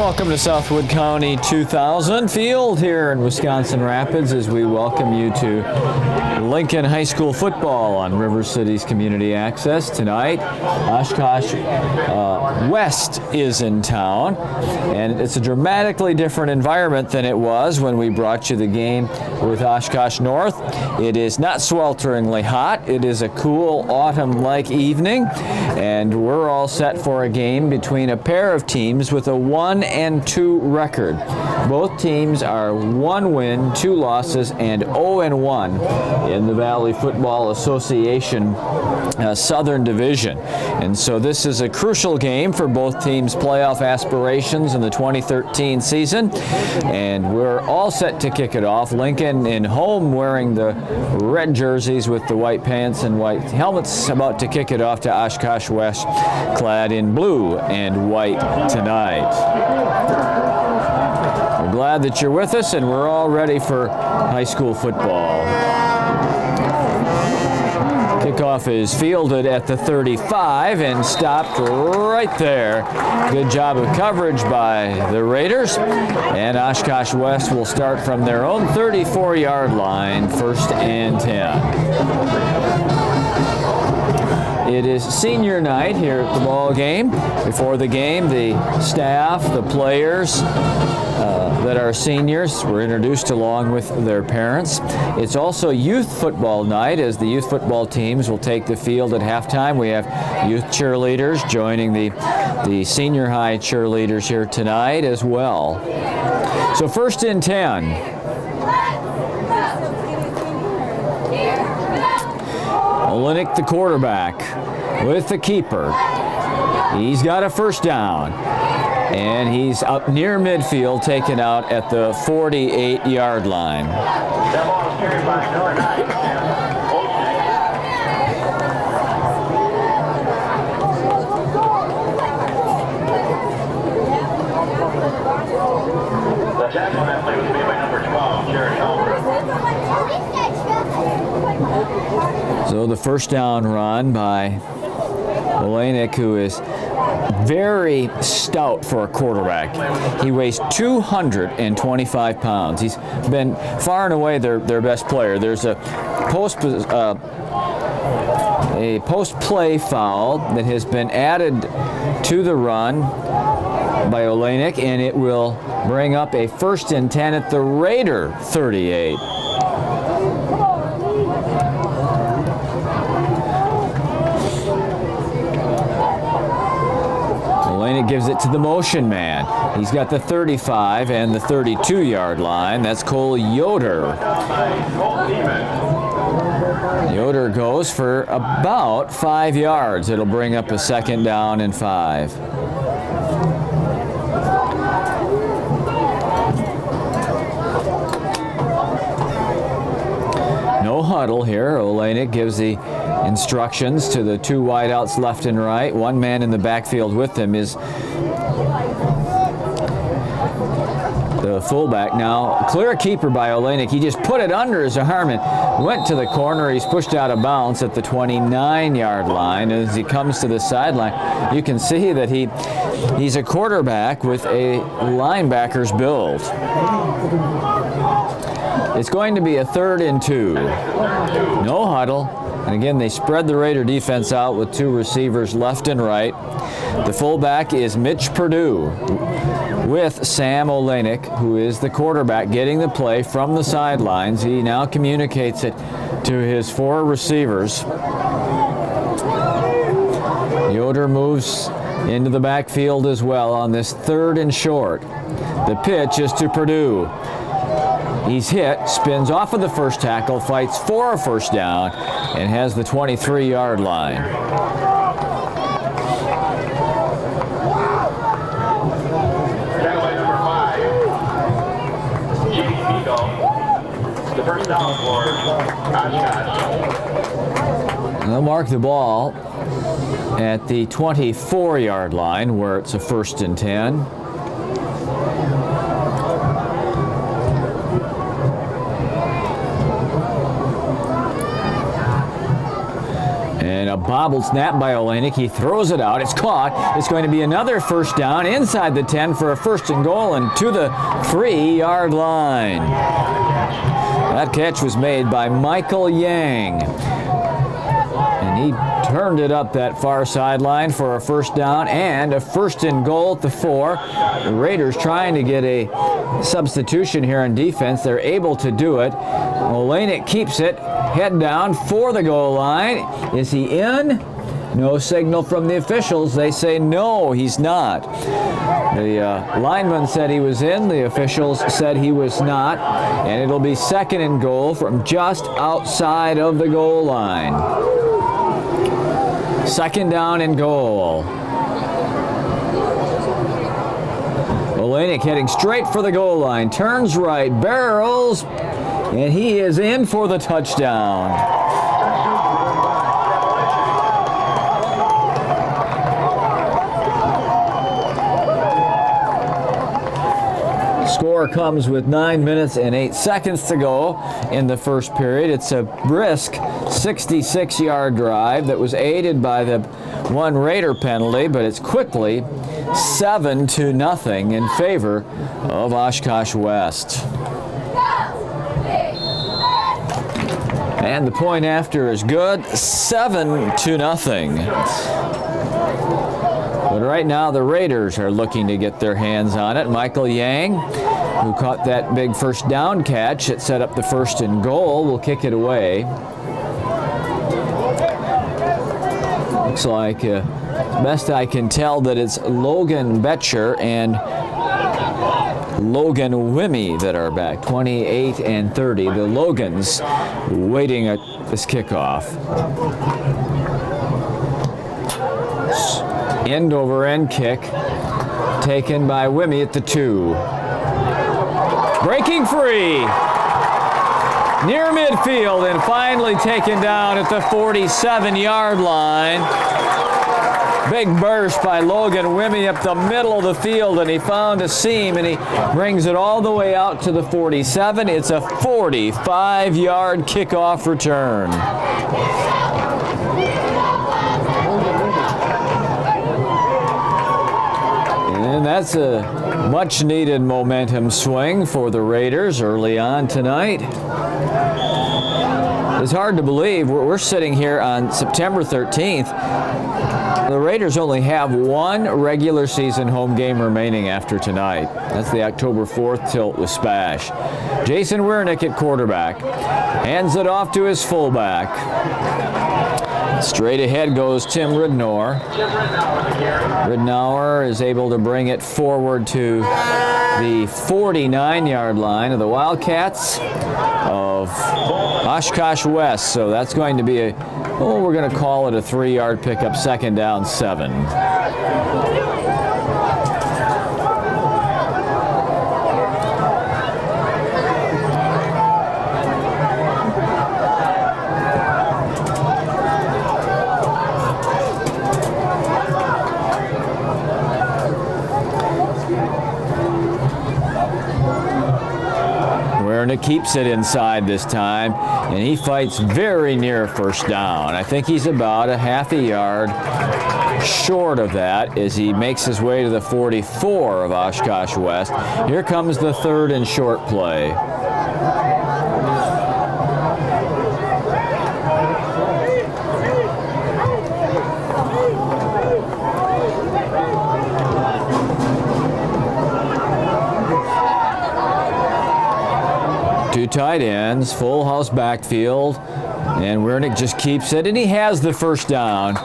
Welcome to Southwood County 2000 Field here in Wisconsin Rapids as we welcome you to Lincoln High School football on River City's Community Access. Tonight, Oshkosh West is in town, and it's a dramatically different environment than it was when we brought you the game with Oshkosh North. It is not swelteringly hot. It is a cool autumn-like evening, and we're all set for a game between a pair of teams with a 1-2 record. Both teams are 1 win, 2 losses, and 0-1 in the Valley Football Association Southern Division. And so this is a crucial game for both teams' playoff aspirations in the 2013 season. And we're all set to kick it off. Lincoln in home wearing the red jerseys with the white pants and white helmets, about to kick it off to Oshkosh West clad in blue and white tonight. We're glad that you're with us, and we're all ready for high school football. Kickoff is fielded at the 35 and stopped right there. Good job of coverage by the Raiders. And Oshkosh West will start from their own 34-yard line, 1st and 10. It is senior night here at the ball game. Before the game, the staff, the players that are seniors were introduced along with their parents. It's also youth football night as the youth football teams will take the field at halftime. We have youth cheerleaders joining the senior high cheerleaders here tonight as well. So 1st and 10. Olenek, the quarterback, with the keeper. He's got a 1st down, and he's up near midfield, taken out at the 48-yard line. So the 1st down run by Olenek, who is very stout for a quarterback. He weighs 225 pounds. He's been far and away their best player. There's a post-play foul that has been added to the run by Olenek, and it will bring up a 1st and 10 at the Raider 38. Olenek gives it to the motion man. He's got the 35 and the 32-yard line. That's Cole Yoder. Yoder goes for about 5 yards. It'll bring up a 2nd down and 5. No huddle here. Olenek gives the instructions to the 2 wideouts left and right. 1 man in the backfield with them is the fullback. Now, clear keeper by Olenek. He just put it under his arm and went to the corner. He's pushed out of bounds at the 29-yard line. As he comes to the sideline, you can see that he's a quarterback with a linebacker's build. It's going to be a 3rd and 2. No huddle. And again, they spread the Raider defense out with 2 receivers left and right. The fullback is Mitch Perdue with Sam Olenek, who is the quarterback, getting the play from the sidelines. He now communicates it to his 4 receivers. Yoder moves into the backfield as well on this 3rd and short. The pitch is to Perdue. He's hit, spins off of the first tackle, fights for a 1st down, and has the 23-yard line. They'll mark the ball at the 24-yard line, where it's a 1st and 10. A bobbled snap by Olenek. He throws it out. It's caught. It's going to be another first down inside the 10 for a first and goal and to the 3-yard line. That catch was made by Michael Yang. And he turned it up that far sideline for a first down and a first and goal at the 4. The Raiders trying to get a substitution here on defense. They're able to do it. Olenek keeps it. Head down for the goal line. Is he in? No signal from the officials. They say no, he's not. The lineman said he was in. The officials said he was not. And it'll be second and goal from just outside of the goal line. Second down and goal. Olenek heading straight for the goal line. Turns right, barrels, and he is in for the touchdown. Score comes with 9 minutes and 8 seconds to go in the first period. It's a brisk 66-yard drive that was aided by the one Raider penalty, but it's quickly 7-0 in favor of Oshkosh West. And the point after is good, 7-0. But right now the Raiders are looking to get their hands on it. Michael Yang, who caught that big first down catch that set up the first and goal, will kick it away. Looks like, best I can tell, that it's Logan Betcher and Logan Wimmy that are back, 28 and 30. The Logans waiting at this kickoff. End over end kick taken by Wimmy at the 2. Breaking free near midfield and finally taken down at the 47-yard line. Big burst by Logan Wimmy up the middle of the field, and he found a seam and he brings it all the way out to the 47. It's a 45-yard kickoff return. And that's a much-needed momentum swing for the Raiders early on tonight. It's hard to believe we're sitting here on September 13th. The Raiders only have one regular season home game remaining after tonight. That's the October 4th tilt with Spash. Jason Wernick at quarterback. Hands it off to his fullback. Straight ahead goes Tim Ridnour. Ridnour is able to bring it forward to the 49-yard line of the Wildcats of Oshkosh West. So that's going to be we're going to call it a 3-yard pickup, second down, 7. Wernick keeps it inside this time, and he fights very near first down. I think he's about a half a yard short of that as he makes his way to the 44 of Oshkosh West. Here comes the third and short play. Two tight ends, full house backfield, and Wernick just keeps it, and he has the first down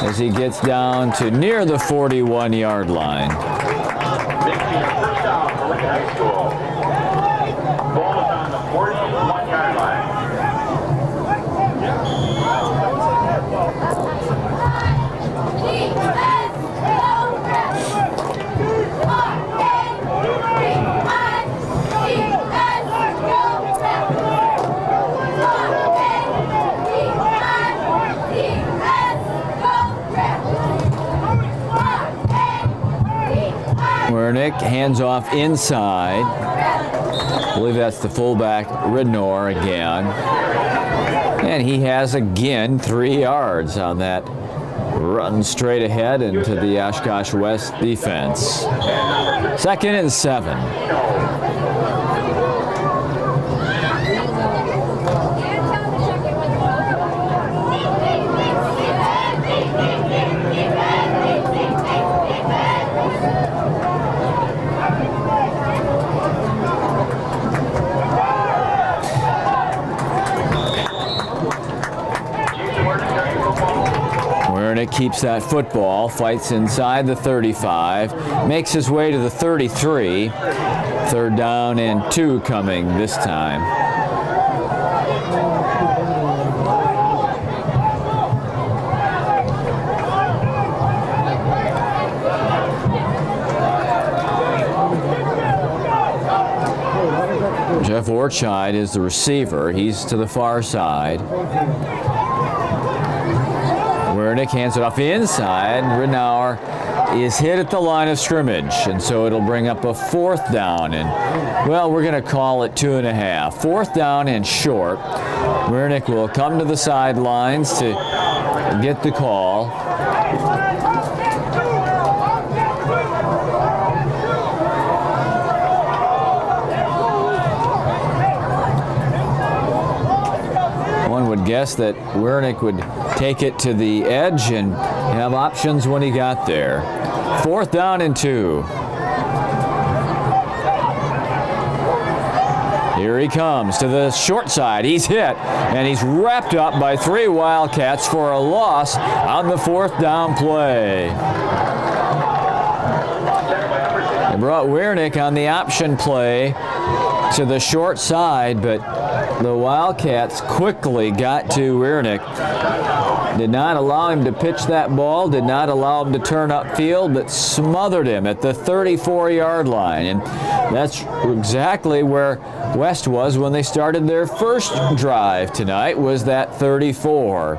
as he gets down to near the 41-yard line. First down for Lincoln High School. Ball is on the 41-yard line. Wernick hands off inside. I believe that's the fullback, Ridnour, again. And he has again 3 yards on that run straight ahead into the Oshkosh West defense. 2nd and 7. Wernick keeps that football, fights inside the 35, makes his way to the 33. 3rd down and 2 coming this time. Jeff Orchide is the receiver. He's to the far side. Wernick hands it off inside. Ridnour is hit at the line of scrimmage, and so it'll bring up a 4th down. And, well, we're going to call it 2.5. 4th down and short. Wernick will come to the sidelines to get the call. One would guess that Wernick would take it to the edge and have options when he got there. 4th down and 2. Here he comes to the short side. He's hit, and he's wrapped up by 3 Wildcats for a loss on the 4th down play. They brought Wernick on the option play to the short side, but the Wildcats quickly got to Wernick. Did not allow him to pitch that ball, did not allow him to turn upfield, but smothered him at the 34-yard line. And that's exactly where West was when they started their first drive tonight, was that 34.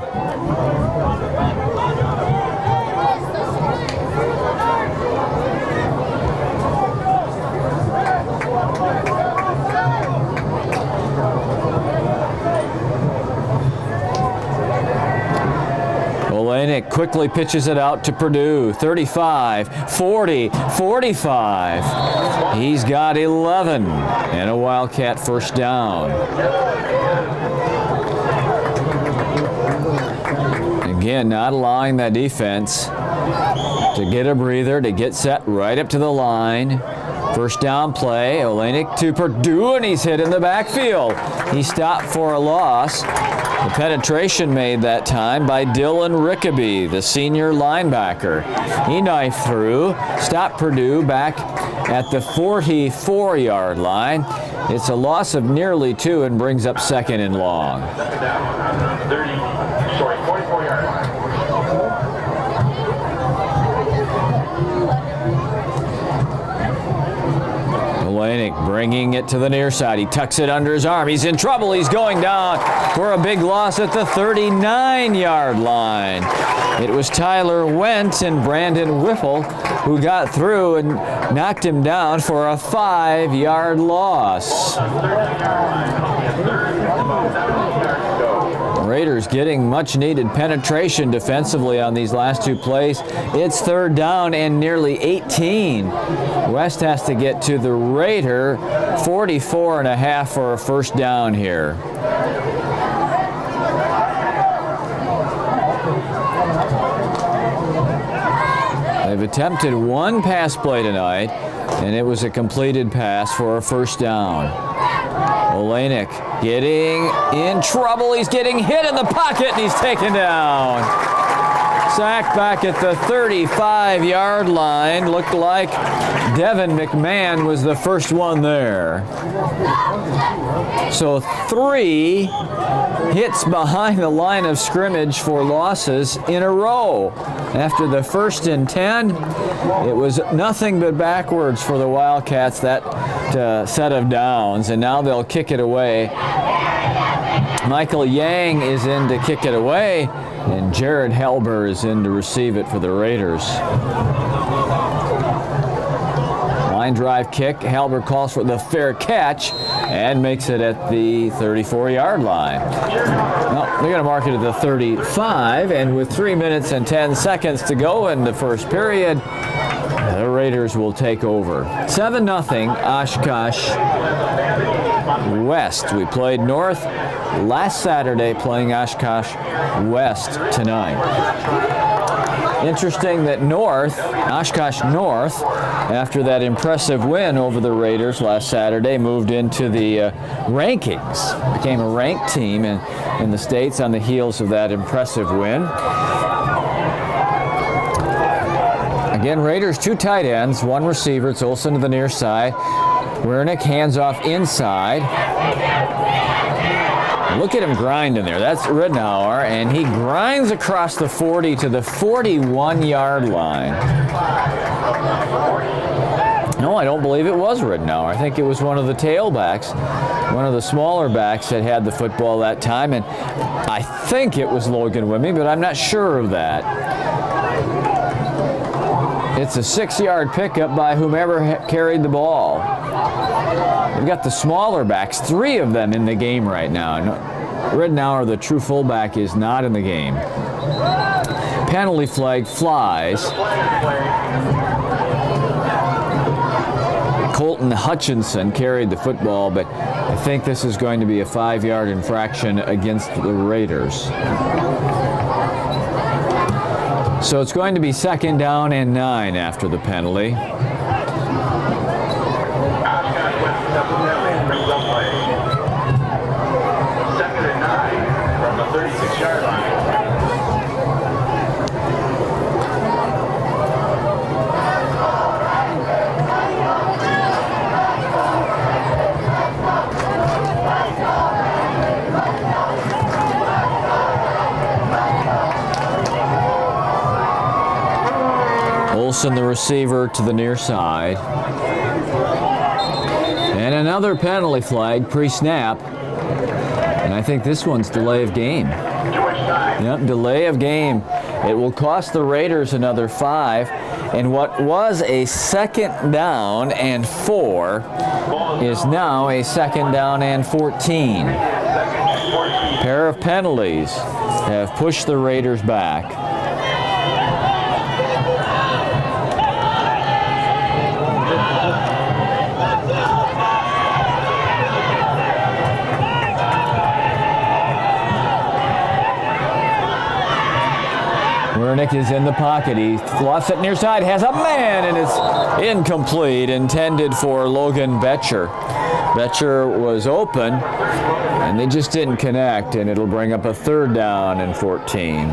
Olenek quickly pitches it out to Purdue. 35, 40, 45. He's got 11 and a Wildcat first down. Again, not allowing that defense to get a breather, to get set right up to the line. First down play, Olenek to Purdue, and he's hit in the backfield. He stopped for a loss. The penetration made that time by Dylan Rickaby, the senior linebacker. He knifed through, stopped Purdue back at the 44-yard line. It's a loss of nearly 2 and brings up 2nd and long. 44-yard line. Olenek bringing it to the near side. He tucks it under his arm. He's in trouble. He's going down for a big loss at the 39-yard line. It was Tyler Wentz and Brandon Whipple who got through and knocked him down for a 5-yard loss. Raiders getting much needed penetration defensively on these last 2 plays. It's 3rd down and nearly 18. West has to get to the Raider 44.5 for a first down here. They've attempted 1 pass play tonight, and it was a completed pass for a first down. Olenek getting in trouble. He's getting hit in the pocket, and he's taken down. Sacked back at the 35-yard line. Looked like Devin McMahon was the first one there. So 3 hits behind the line of scrimmage for losses in a row. After the 1st and 10, it was nothing but backwards for the Wildcats, that set of downs, and now they'll kick it away. Michael Yang is in to kick it away, and Jared Helber is in to receive it for the Raiders. line drive kick. Halbert calls for the fair catch and makes it at the 34-yard line. Well, they're going to mark it at the 35, and with 3 minutes and 10 seconds to go in the first period, the Raiders will take over. 7-0 Oshkosh West. We played North last Saturday, playing Oshkosh West tonight. Interesting that Oshkosh North, after that impressive win over the Raiders last Saturday, moved into the rankings, became a ranked team in the States on the heels of that impressive win. Again, Raiders 2 tight ends, 1 receiver. It's Olsen to the near side. Wernick hands off inside. Look at him grinding there. That's Ridnour, and he grinds across the 40 to the 41-yard line. No, I don't believe it was Ridnour. I think it was one of the tailbacks, one of the smaller backs that had the football that time, and I think it was Logan Wimmy, but I'm not sure of that. It's a 6-yard pickup by whomever carried the ball. We've got the smaller backs, 3 of them in the game right now. Ridnour, the true fullback, is not in the game. Penalty flag flies. Colton Hutchinson carried the football, but I think this is going to be a 5-yard infraction against the Raiders. So it's going to be 2nd down and 9 after the penalty. Olsen, the receiver, to the near side. And another penalty flag pre-snap. And I think this one's delay of game. Yep, delay of game. It will cost the Raiders another 5. And what was a 2nd down and 4 is now a 2nd down and 14. Pair of penalties have pushed the Raiders back. Wernick is in the pocket. He lofts it near side, has a man, and it's incomplete, intended for Logan Betcher. Betcher was open, and they just didn't connect, and it'll bring up a 3rd down and 14.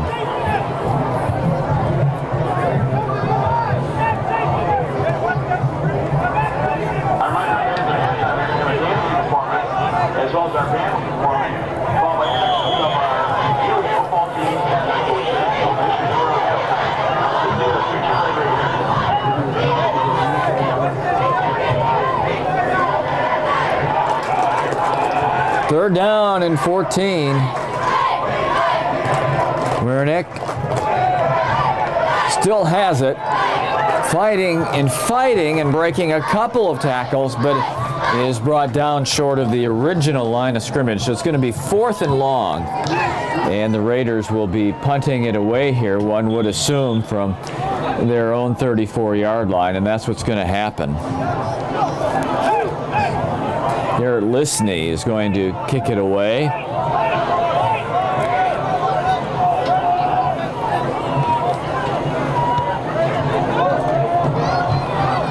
As well as our band performance, followed by introductions of our youth football team and our coaches. Third down and 14. Wernick still has it. Fighting and breaking a couple of tackles, but is brought down short of the original line of scrimmage. So it's going to be 4th and long. And the Raiders will be punting it away here, one would assume, from their own 34-yard line, and that's what's going to happen. Garrett Lisney is going to kick it away.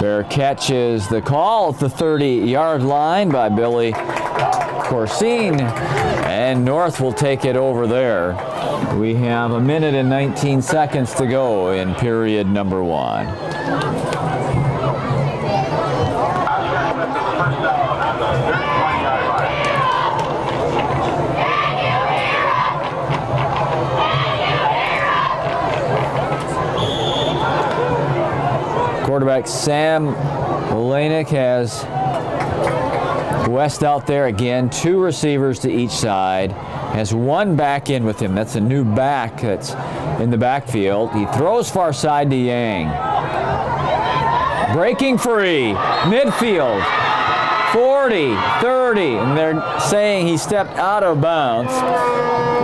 Fair catch is the call at the 30-yard line by Billy Corsine, and North will take it over there. We have 1 minute and 19 seconds to go in period number 1. Quarterback Sam Lanick has West out there again, 2 receivers to each side, has 1 back in with him. That's a new back that's in the backfield. He throws far side to Yang. breaking free, midfield, 40, 30, and they're saying he stepped out of bounds.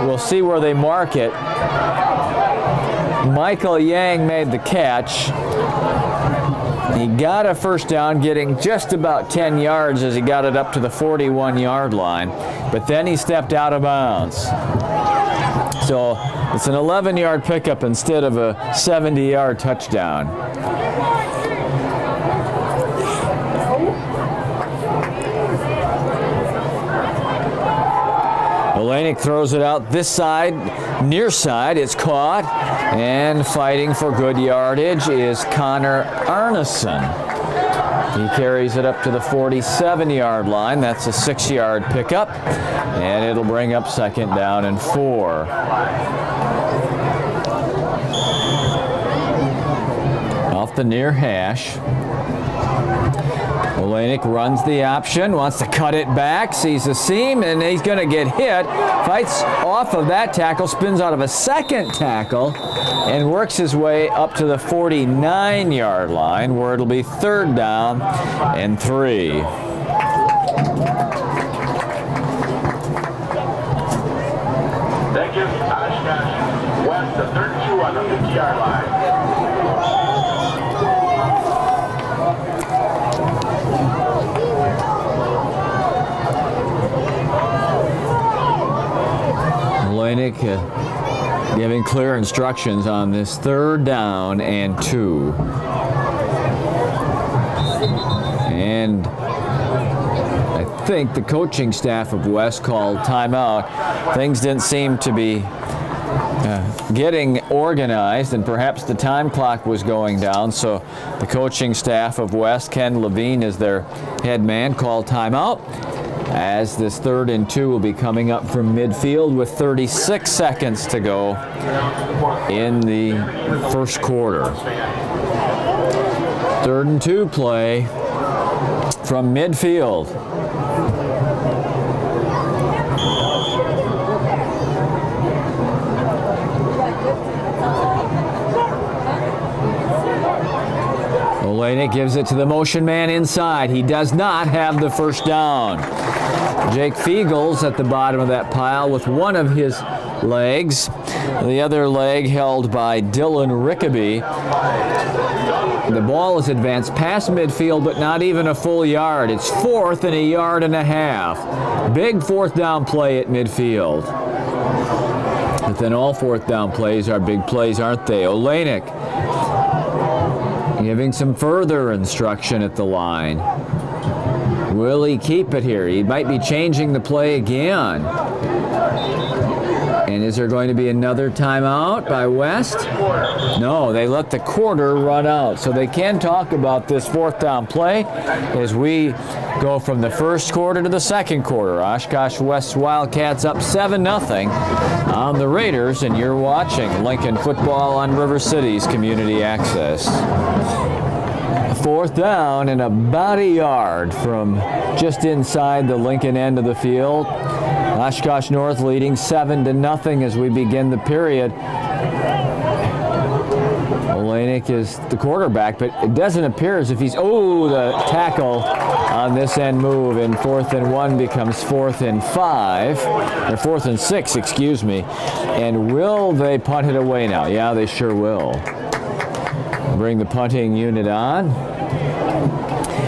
We'll see where they mark it. Michael Yang made the catch. He got a first down, getting just about 10 yards as he got it up to the 41-yard line, but then he stepped out of bounds. So it's an 11-yard pickup instead of a 70-yard touchdown. Olenek throws it out this side, near side. It's caught, and fighting for good yardage is Connor Arneson. He carries it up to the 47-yard line. That's a 6-yard pickup, and it'll bring up second down and 4. Off the near hash. Olenek runs the option, wants to cut it back, sees the seam, and he's going to get hit. Fights off of that tackle, spins out of a second tackle, and works his way up to the 49-yard line, where it'll be third down and 3. That gives Oshkosh West the 32 on the 50-yard line. Olenek giving clear instructions on this third down and 2. And I think the coaching staff of West called timeout. Things didn't seem to be getting organized, and perhaps the time clock was going down, so the coaching staff of West, Ken Levine is their head man, called timeout, as this 3rd and 2 will be coming up from midfield with 36 seconds to go in the first quarter. 3rd and 2 play from midfield. Olenek gives it to the motion man inside. He does not have the first down. Jake Fiegels at the bottom of that pile with one of his legs. The other leg held by Dylan Rickaby. The ball is advanced past midfield, but not even a full yard. It's 4th and a yard and a half. Big 4th down play at midfield. But then all 4th down plays are big plays, aren't they? Olenek giving some further instruction at the line. Will he keep it here? He might be changing the play again. And is there going to be another timeout by West? No, they let the quarter run out. So they can talk about this 4th down play as we go from the first quarter to the second quarter. Oshkosh West Wildcats up 7-0 on the Raiders, and you're watching Lincoln football on River City's Community Access. 4th down and about a yard from just inside the Lincoln end of the field. Oshkosh North leading 7-0 as we begin the period. Olenek is the quarterback, but it doesn't appear as if he's, the tackle on this end move, and 4th and 1 becomes 4th and 5, or 4th and 6, excuse me. And will they punt it away now? Yeah, they sure will. Bring the punting unit on.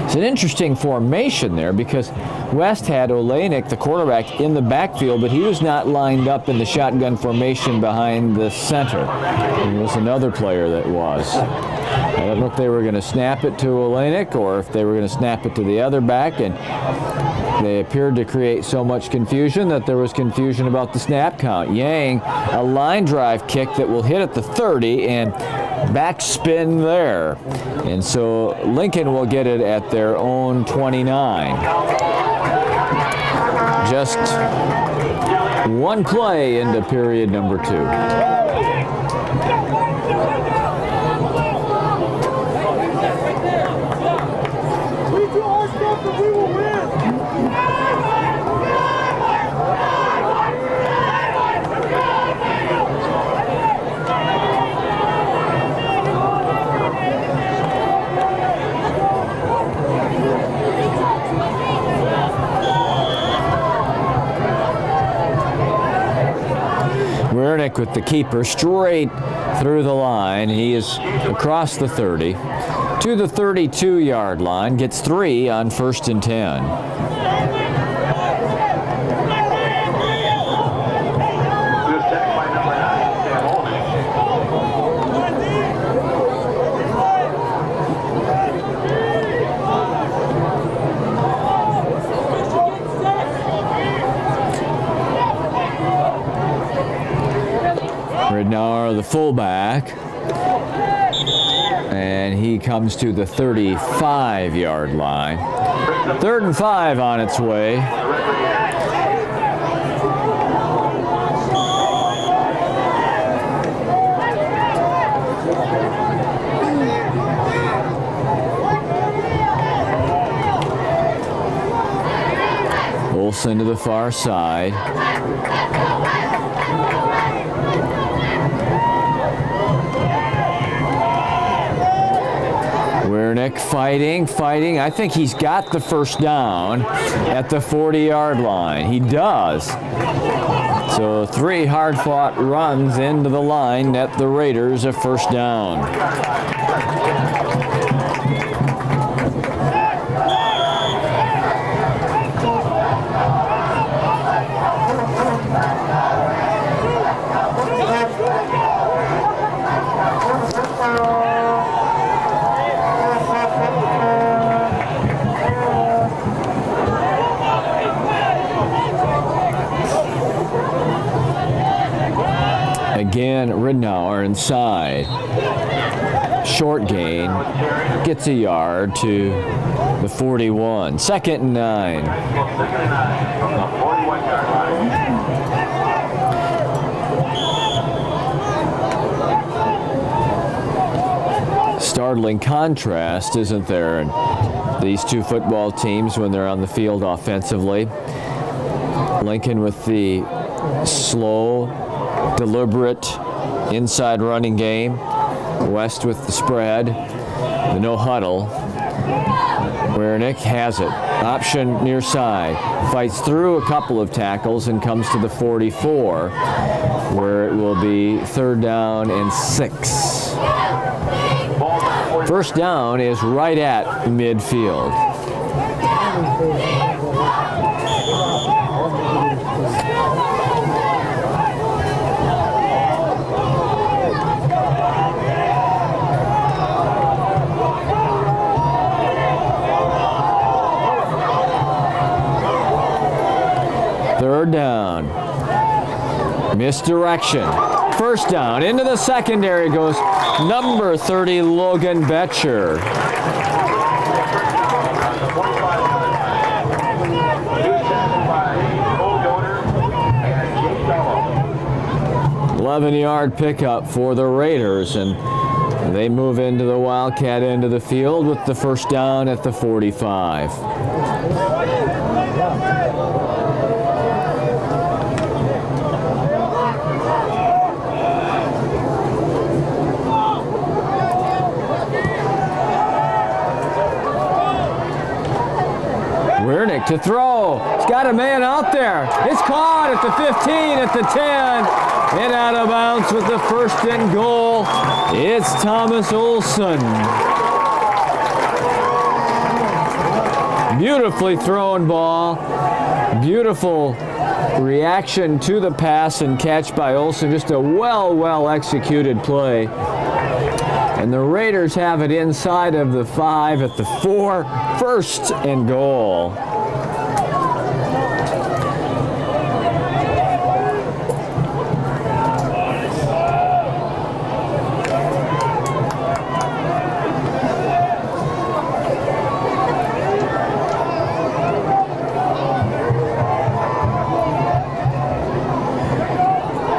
It's an interesting formation there because West had Olenek, the quarterback, in the backfield, but he was not lined up in the shotgun formation behind the center. There was another player that was. I don't know if they were going to snap it to Olenek or if they were going to snap it to the other back, and they appeared to create so much confusion that there was confusion about the snap count. Yang, a line drive kick that will hit at the 30 and backspin there. And so Lincoln will get it at their own 29. Just one play into period number 2. Wernick with the keeper straight through the line. He is across the 30 to the 32-yard line. Gets 3 on 1st and 10. Ridnour, the fullback, and he comes to the 35-yard line. 3rd and 5 on its way. Olsen to the far side. Wernick fighting. I think he's got the first down at the 40-yard line. He does. So 3 hard-fought runs into the line net the Raiders a first down. Again, Ridnour inside. Short gain. Gets a yard to the 41. 2nd and 9. Startling contrast, isn't there, in these two football teams when they're on the field offensively. Lincoln with the slow, deliberate inside running game. West with the spread, the no huddle. Wernick has it. Option near side. Fights through a couple of tackles and comes to the 44, where it will be 3rd down and 6. First down is right at midfield. Third down. Misdirection. First down. Into the secondary goes number 30, Logan Betcher. "11-yard pickup for the Raiders, and they move into the Wildcat end of the field with the first down at the 45. Wernick to throw. He's got a man out there. It's caught at the 15, at the 10, and out of bounds with the 1st and goal. It's Thomas Olsen. Beautifully thrown ball. Beautiful reaction to the pass and catch by Olsen. Just a well executed play. And the Raiders have it inside of the 5 at the 4, 1st and goal.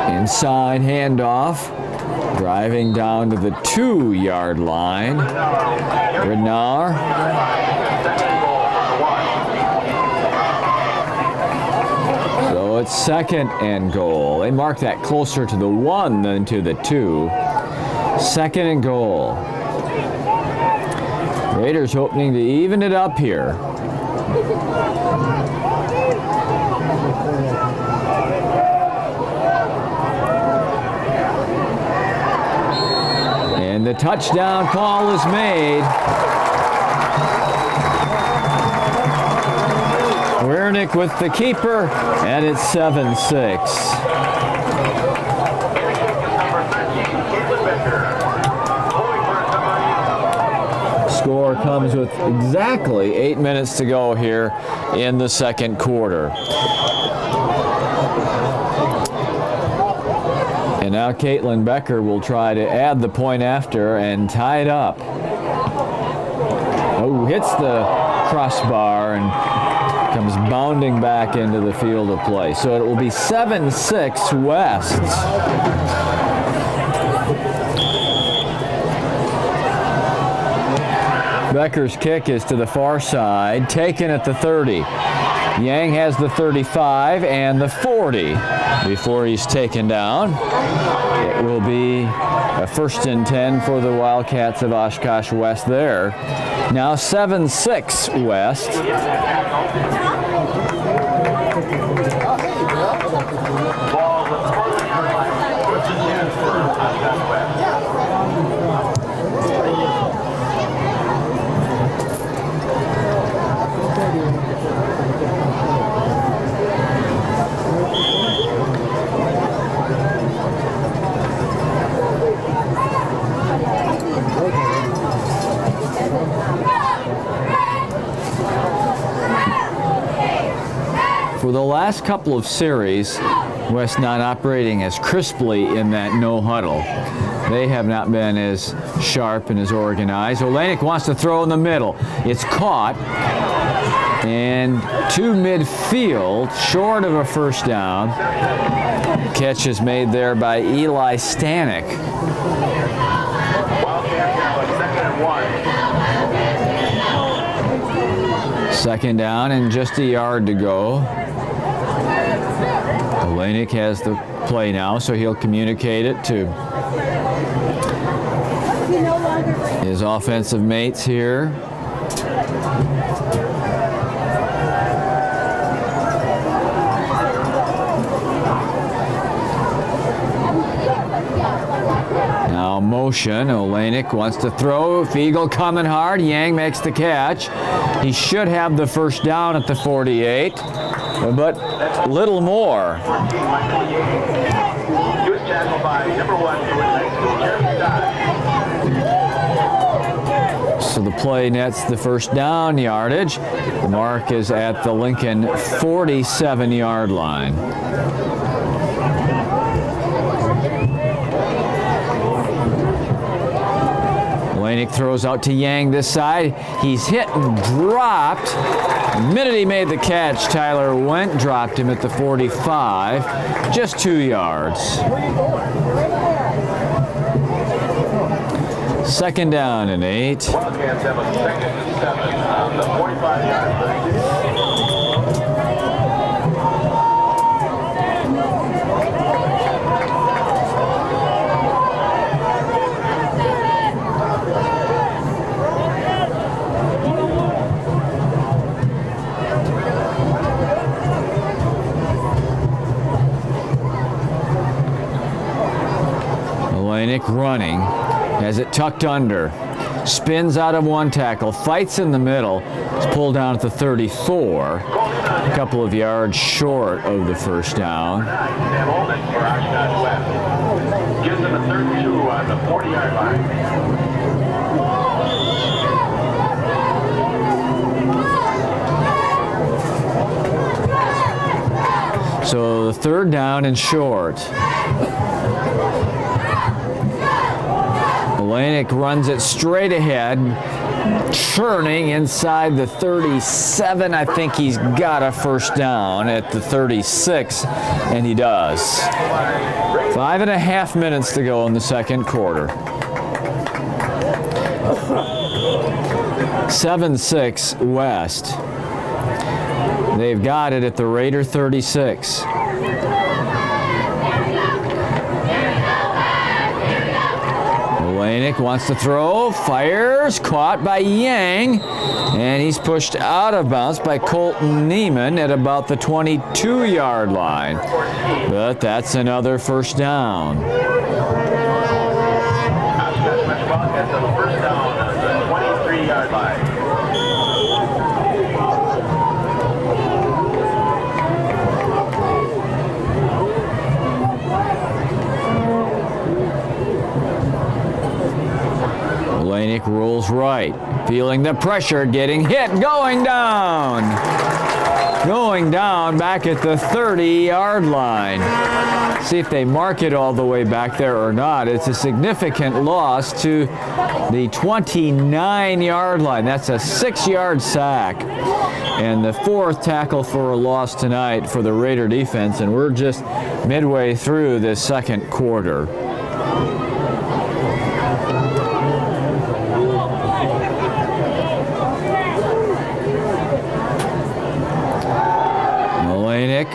Inside handoff. Driving down to the 2-yard line. Ridnour. So it's 2nd and goal. They mark that closer to the 1 than to the 2. 2nd and goal. Raiders hoping to even it up here. touchdown call is made. Wernick with the keeper, and it's 7-6. Score comes with exactly 8 minutes to go here in the second quarter. And now Caitlin Becker will try to add the point after and tie it up. Oh, hits the crossbar and comes bounding back into the field of play. So it will be 7-6 West. Becker's kick is to the far side, taken at the 30. Yang has the 35 and the 40 before he's taken down. It will be a 1st and 10 for the Wildcats of Oshkosh West there. Now 7-6 West. For the last couple of series, West not operating as crisply in that no huddle. They have not been as sharp and as organized. Olenek wants to throw in the middle. It's caught and to midfield, short of a first down. Catch is made there by Eli Stanek. Second down and just a yard to go. Olenek has the play now, so he'll communicate it to his offensive mates here. Now motion, Olenek wants to throw, Fiegel coming hard, Yang makes the catch. He should have the first down at the 48, but little more. So the play nets the first down yardage. The mark is at the Lincoln 47-yard line. Olenek throws out to Yang this side. He's hit and dropped. The minute he made the catch, Tyler Wendt dropped him at the 45, just 2 yards. Second down and 8. Wildcats have a 2nd and 7 on the 45-yard line. Olenek running, has it tucked under, spins out of one tackle, fights in the middle, is pulled down at the 34, a couple of yards short of the first down. Gives him a 32 on the 40-yard line. So the third down and short. Olenek runs it straight ahead, churning inside the 37. I think he's got a first down at the 36, and he does. 5.5 minutes to go in the second quarter. 7-6 West. They've got it at the Raider 36. Olenek wants to throw, fires, caught by Yang, and he's pushed out of bounds by Colton Neiman at about the 22-yard line. But that's another first down. Olenek rolls right, feeling the pressure, getting hit, going down. Going down back at the 30-yard line. See if they mark it all the way back there or not. It's a significant loss to the 29-yard line. That's a 6-yard sack. And the 4th tackle for a loss tonight for the Raider defense, and we're just midway through this second quarter. Olenek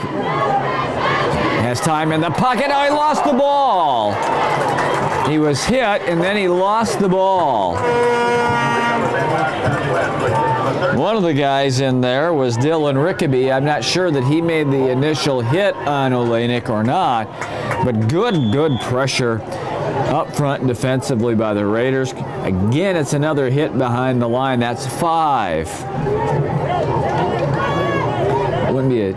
has time in the pocket. Oh, he lost the ball. He was hit, and then he lost the ball. One of the guys in there was Dylan Rickaby. I'm not sure that he made the initial hit on Olenek or not, but good pressure up front defensively by the Raiders. Again, it's another hit behind the line. That's 5. It wouldn't be a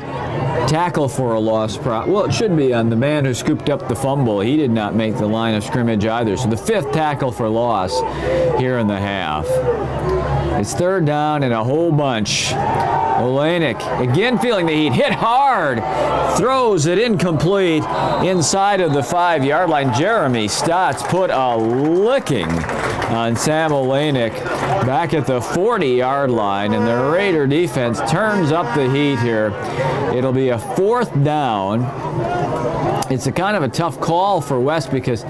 tackle for a loss. Well, it should be on the man who scooped up the fumble. He did not make the line of scrimmage either. So the 5th tackle for loss here in the half. It's 3rd down and a whole bunch. Olenek again feeling the heat, hit hard, throws it incomplete inside of the 5-yard line. Jeremy Stotts put a licking on Sam Olenek back at the 40-yard line, and the Raider defense turns up the heat here. It'll be a 4th down. It's a kind of a tough call for West because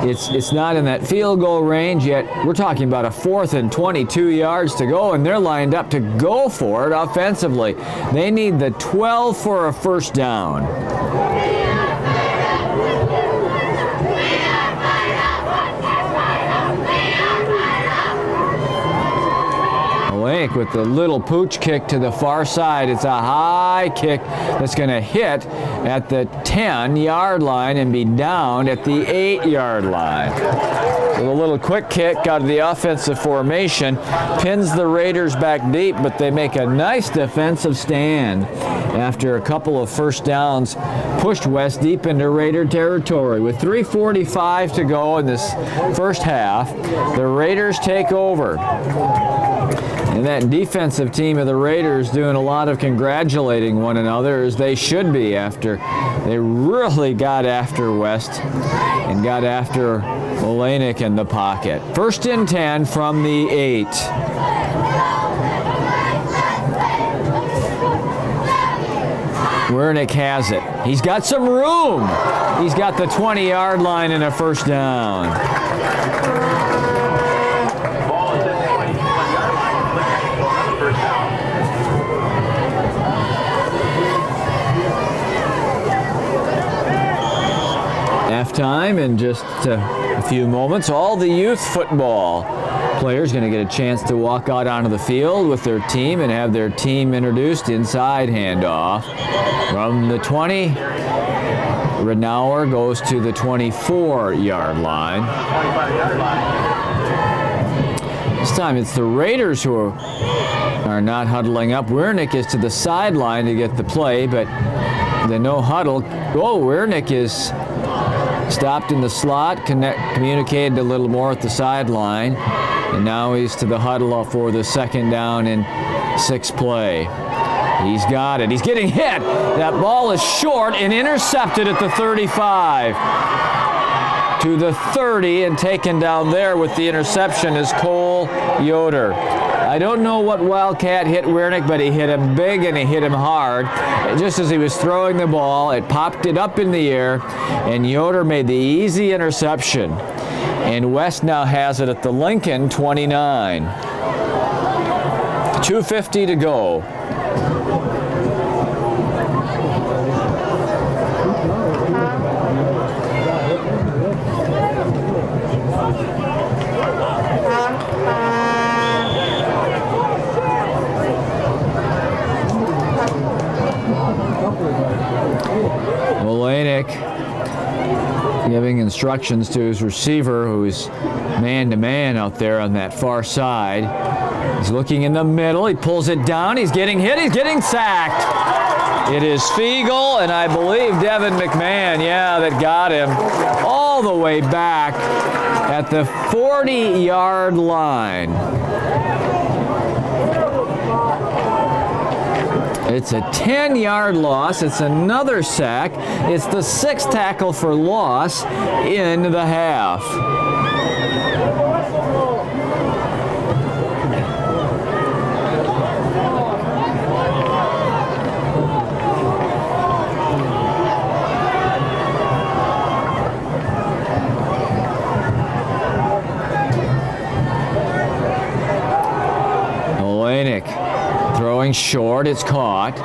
it's not in that field goal range yet. We're talking about a 4th and 22 yards to go, and they're lined up to go for it offensively. They need the 12 for a 1st down. Olenek with the little pooch kick to the far side. It's a high kick that's going to hit at the 10-yard line and be down at the 8-yard line. With a little quick kick out of the offensive formation, pins the Raiders back deep, but they make a nice defensive stand after a couple of 1st downs pushed West deep into Raider territory. With 3:45 to go in this first half, the Raiders take over. And that defensive team of the Raiders doing a lot of congratulating one another, as they should be, after they really got after West and got after Olenek in the pocket. 1st and 10 from the 8. Wernick has it. He's got some room. He's got the 20-yard line and a 1st down. Halftime in just a few moments. All the youth football players going to get a chance to walk out onto the field with their team and have their team introduced. Inside handoff from the 20. Renauer goes to the 24-yard line. This time it's the Raiders who are not huddling up. Wernick is to the sideline to get the play, but the no huddle. Oh, Wernick is stopped in the slot, communicated a little more at the sideline, and now he's to the huddle for the 2nd down and 6 play. He's got it. He's getting hit. That ball is short and intercepted at the 35. To the 30, and taken down there with the interception is Cole Yoder. I don't know what Wildcat hit Wernick, but he hit him big and he hit him hard. Just as he was throwing the ball, it popped it up in the air, and Yoder made the easy interception. And West now has it at the Lincoln 29. 2:50 to go. Olenek giving instructions to his receiver, who is man-to-man out there on that far side. He's looking in the middle. He pulls it down. He's getting hit. He's getting sacked. It is Fiegel and I believe Devin McMahon, that got him. Oh, all the way back at the 40-yard line. It's a 10-yard loss. It's another sack. It's the 6th tackle for loss in the half. Throwing short, it's caught.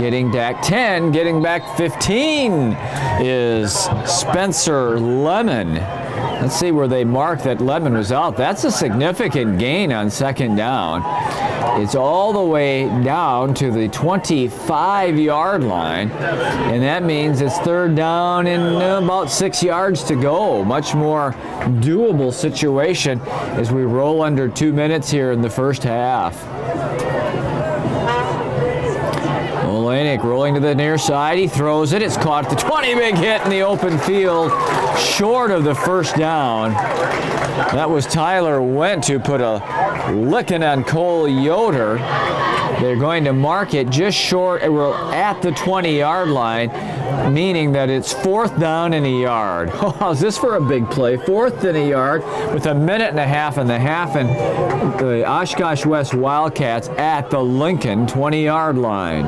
Getting back 10, getting back 15 is Spencer Lemon. Let's see where they marked that Lemon was out. That's a significant gain on 2nd down. It's all the way down to the 25-yard line, and that means it's 3rd down and about 6 yards to go. Much more doable situation as we roll under 2 minutes here in the first half. Olenek rolling to the near side. He throws it. It's caught at the 20. Big hit in the open field, short of the 1st down. That was Tyler Wendt who put a licking on Cole Yoder. They're going to mark it just short. We're at the 20-yard line, meaning that it's 4th down and a yard. Oh, is this for a big play? 4th and a yard with a minute and a half in the half, and the Oshkosh West Wildcats at the Lincoln 20-yard line.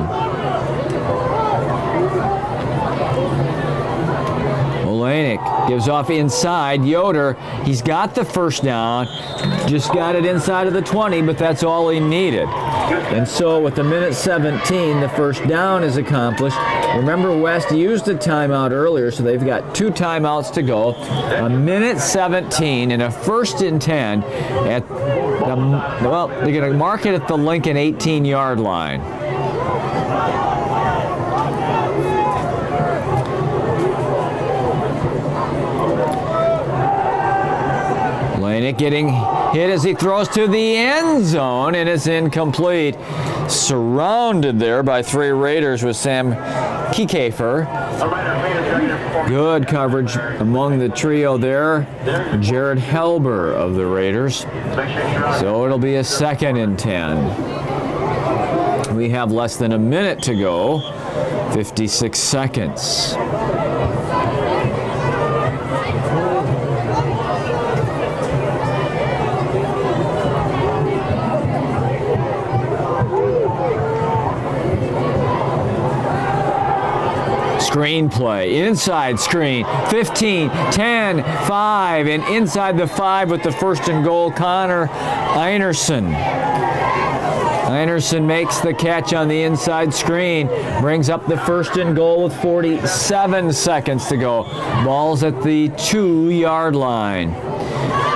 Olenek gives off inside. Yoder, he's got the 1st down. Just got it inside of the 20, but that's all he needed. And so with the minute 17, the 1st down is accomplished. Remember, West used a timeout earlier, so they've got 2 timeouts to go. A minute 17 and a 1st and 10 at the, well, they're going to mark it at the Lincoln 18-yard line. Olenek getting hit as he throws to the end zone, and it's incomplete. Surrounded there by 3 Raiders with Sam Kiekefer. Good coverage among the trio there. Jared Helber of the Raiders. So it'll be a 2nd and 10. We have less than a minute to go. 56 seconds. Screenplay, inside screen, 15, 10, 5, and inside the 5 with the 1st and goal, Connor Einerson. Einerson makes the catch on the inside screen, brings up the 1st and goal with 47 seconds to go. Ball's at the 2-yard line.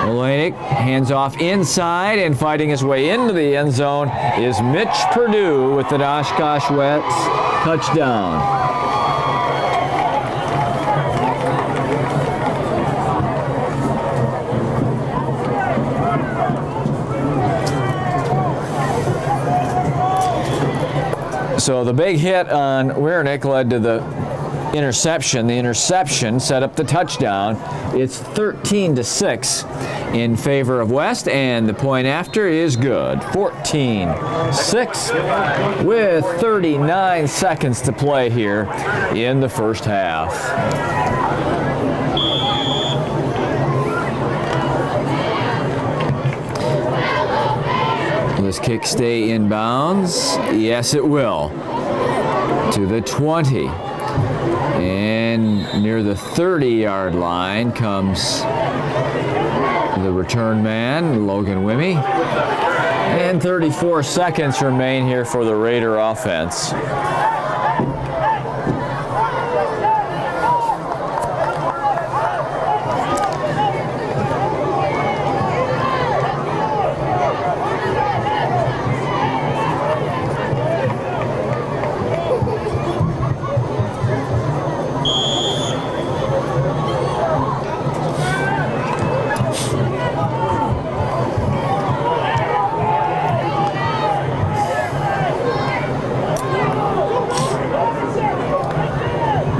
Olenek hands off inside, and fighting his way into the end zone is Mitch Perdue with the Oshkosh West touchdown. So the big hit on Wiernick led to the interception. The interception set up the touchdown. It's 13-6 in favor of West, and the point after is good. 14-6 with 39 seconds to play here in the first half. Will this kick stay in bounds? Yes, it will. To the 20. And near the 30-yard line comes the return man, Logan Wimmy. And 34 seconds remain here for the Raider offense.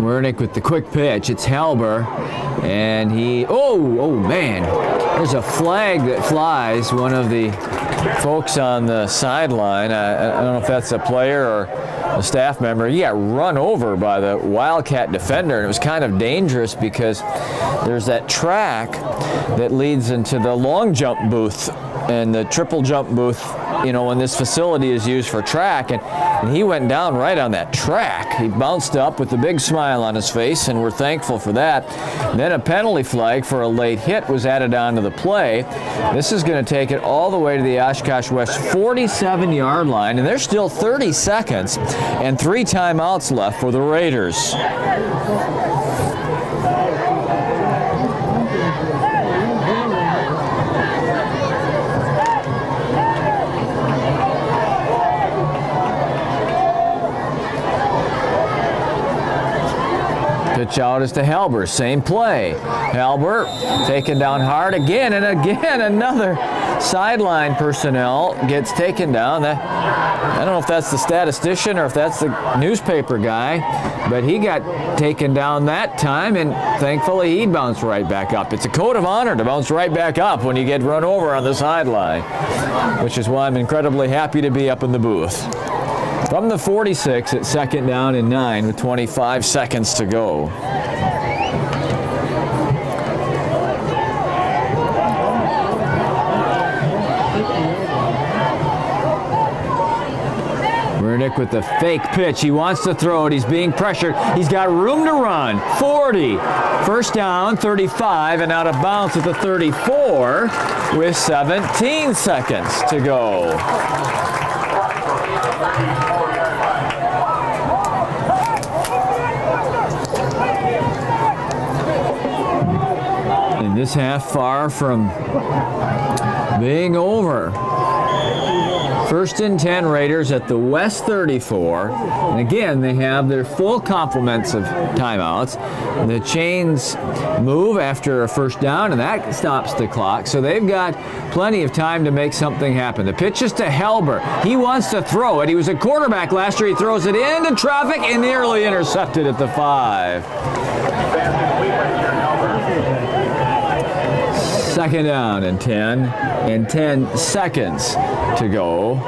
Wernick with the quick pitch. It's Halber, and oh man, there's a flag that flies. One of the folks on the sideline, I don't know if that's a player or a staff member, he got run over by the Wildcat defender, and it was kind of dangerous because there's that track that leads into the long jump booth and the triple jump booth, you know, when this facility is used for track, and he went down right on that track. He bounced up with a big smile on his face, and we're thankful for that. Then a penalty flag for a late hit was added onto the play. This is going to take it all the way to the Oshkosh West 47-yard line, and there's still 30 seconds and 3 timeouts left for the Raiders. Pitch out is to Halber, same play. Halber taken down hard again, and again another sideline personnel gets taken down. I don't know if that's the statistician or if that's the newspaper guy, but he got taken down that time, and thankfully he bounced right back up. It's a code of honor to bounce right back up when you get run over on the sideline, which is why I'm incredibly happy to be up in the booth. From the 46 at second down and 9 with 25 seconds to go. Wernick with the fake pitch. He wants to throw it. He's being pressured. He's got room to run. 40. First down, 35, and out of bounds at the 34 with 17 seconds to go. And this half far from being over. First and 10 Raiders at the West 34. And again, they have their full complements of timeouts. The chains move after a first down, and that stops the clock. So they've got plenty of time to make something happen. The pitch is to Halber. He wants to throw it. He was a quarterback last year. He throws it into traffic and nearly intercepted at the 5. Second down and 10, and 10 seconds to go.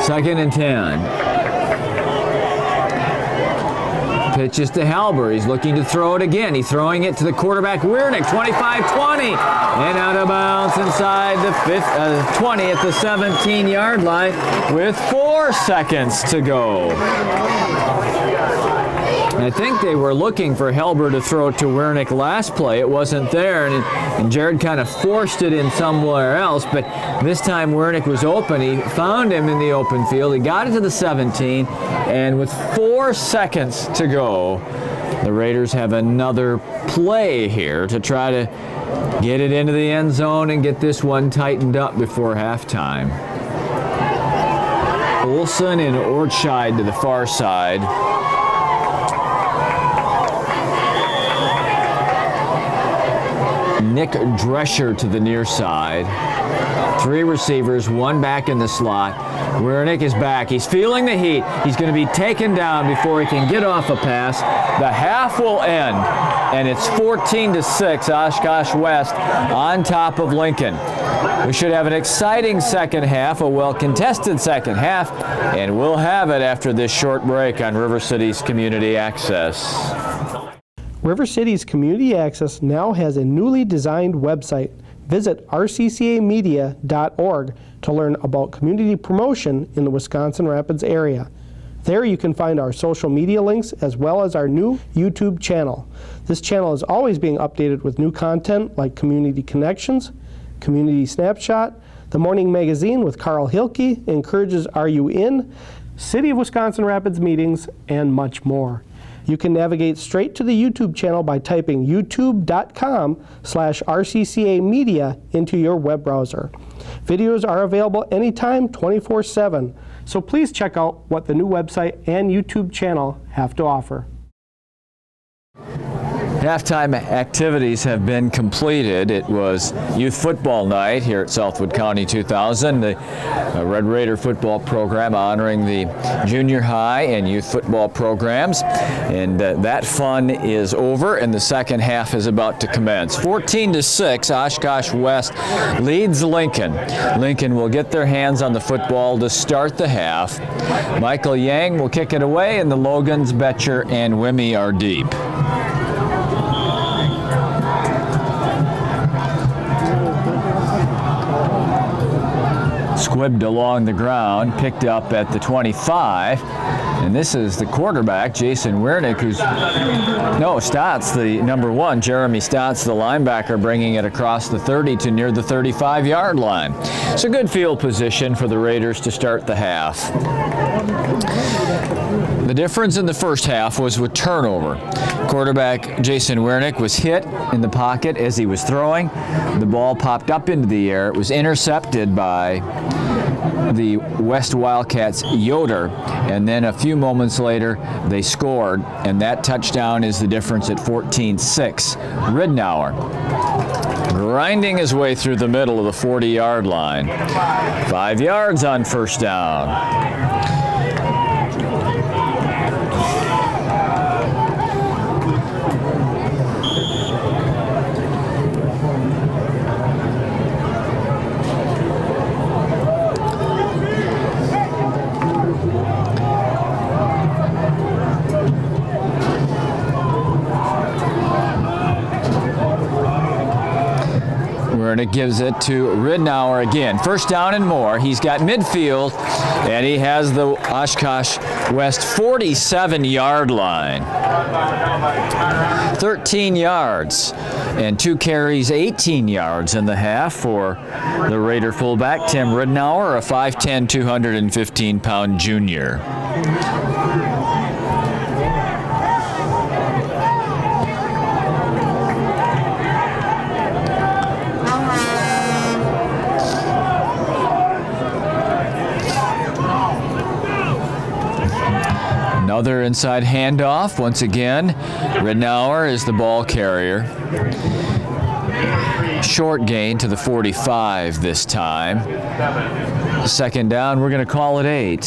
Second and 10. Pitches to Halber. He's looking to throw it again. He's throwing it to the quarterback, Wernick, 25-20. And out of bounds inside the 20 at the 17-yard line with 4 seconds to go. I think they were looking for Halber to throw to Wernick last play. It wasn't there, and Jared kind of forced it in somewhere else, but this time Wernick was open. He found him in the open field. He got it to the 17, and with 4 seconds to go, the Raiders have another play here to try to get it into the end zone and get this one tightened up before halftime. Olsen and Ortscheid to the far side. Nick Drescher to the near side. 3 receivers, 1 back in the slot. Wernick is back. He's feeling the heat. He's going to be taken down before he can get off a pass. The half will end, and it's 14-6, Oshkosh West on top of Lincoln. We should have an exciting second half, a well-contested second half, and we'll have it after this short break on River City's Community Access. River City's Community Access now has a newly designed website. Visit rccamedia.org to learn about community promotion in the Wisconsin Rapids area. There you can find our social media links as well as our new YouTube channel. This channel is always being updated with new content like Community Connections, Community Snapshot, The Morning Magazine with Carl Hilke, Encourages Are You In?, City of Wisconsin Rapids meetings, and much more. You can navigate straight to the YouTube channel by typing youtube.com/RCCA Media into your web browser. Videos are available anytime, 24/7. So please check out what the new website and YouTube channel have to offer. Halftime activities have been completed. It was youth football night here at Southwood County 2000, the Red Raider football program honoring the junior high and youth football programs. And that fun is over, and the second half is about to commence. 14-6, Oshkosh West leads Lincoln. Lincoln will get their hands on the football to start the half. Michael Yang will kick it away, and the Logans, Betcher, and Wimmy are deep. Squibbed along the ground, picked up at the 25, and this is the quarterback, Jason Wernick, Stotts, the number one, Jeremy Stotts, the linebacker, bringing it across the 30 to near the 35-yard line. It's a good field position for the Raiders to start the half. The difference in the first half was with turnover. Quarterback Jason Wernick was hit in the pocket as he was throwing. The ball popped up into the air. It was intercepted by the West Wildcats' Yoder, and then a few moments later they scored, and that touchdown is the difference at 14-6. Ridnour grinding his way through the middle of the 40-yard line. 5 yards on first down. And it gives it to Ridnour again. First down and more. He's got midfield, and he has the Oshkosh West 47-yard line. 13 yards and 2 carries, 18 yards in the half for the Raider fullback, Tim Ridnour, a 5'10", 215-pound junior. Another inside handoff. Once again, Ridnour is the ball carrier. Short gain to the 45 this time. Second down, we're going to call it 8.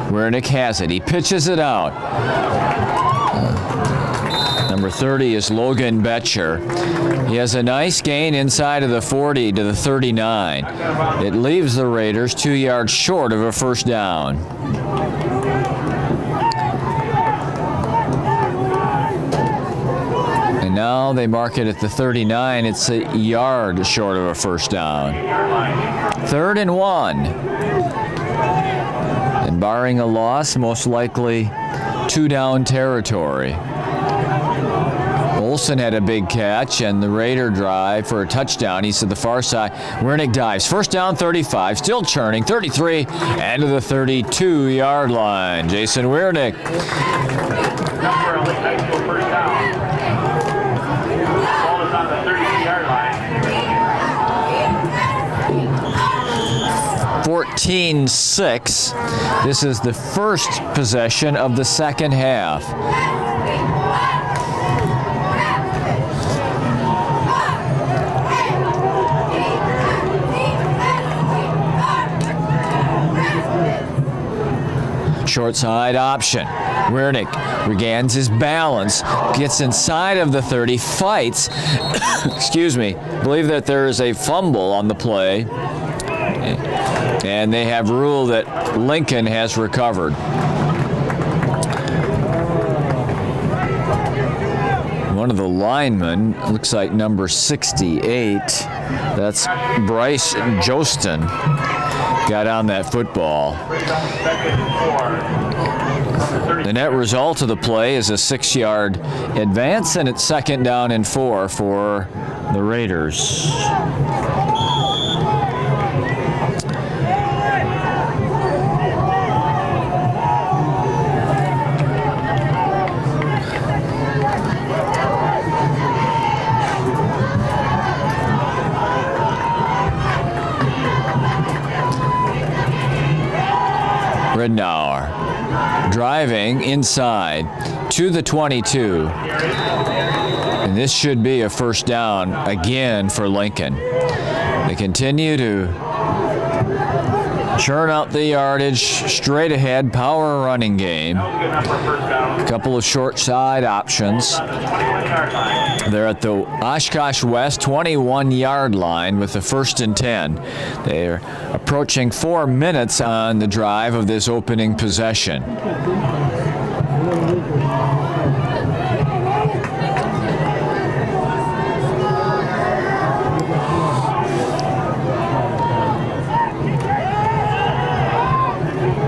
Wernick has it. He pitches it out. Number 30 is Logan Betcher. He has a nice gain inside of the 40 to the 39. It leaves the Raiders 2 yards short of a first down. And now they mark it at the 39. It's a yard short of a first down. 3rd and 1. And barring a loss, most likely 2 down territory. Olsen had a big catch, and the Raider drive for a touchdown. He's to the far side. Wernick dives. First down, 35. Still churning. 33 and to the 32-yard line. Jason Wernick. Number 11, high school first down. Ball is on the 32-yard line. 14-6. This is the first possession of the second half. Short side option. Wernick regains his balance, gets inside of the 30, fights. Excuse me. Believe that there is a fumble on the play. And they have ruled that Lincoln has recovered. One of the linemen, looks like number 68, that's Bryce Jostin, got on that football. The net result of the play is a 6-yard advance, and it's 2nd down and 4 for the Raiders. Ridnour driving inside to the 22. And this should be a 1st down again for Lincoln. They continue to churn out the yardage, straight ahead, power running game. A couple of short side options. They're at the Oshkosh West 21-yard line with the 1st and 10. They're approaching 4 minutes on the drive of this opening possession.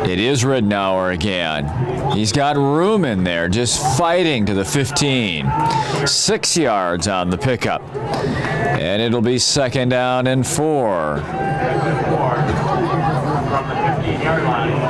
It is Ridnour again. He's got room in there, just fighting to the 15. 6 yards on the pickup. And it'll be 2nd down and 4. From the 15-yard line.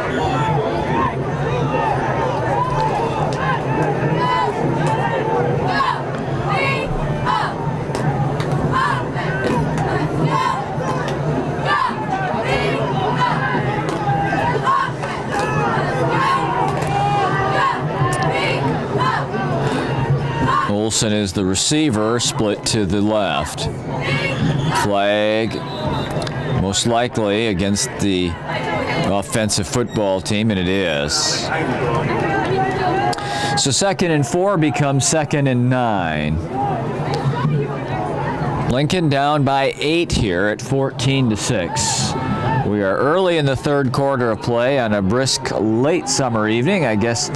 Olson is the receiver, split to the left. Flag, most likely against the offensive football team, and it is. So 2nd and 4 becomes 2nd and 9. Lincoln down by 8 here at 14-6. We are early in the 3rd quarter of play on a brisk late summer evening. I guess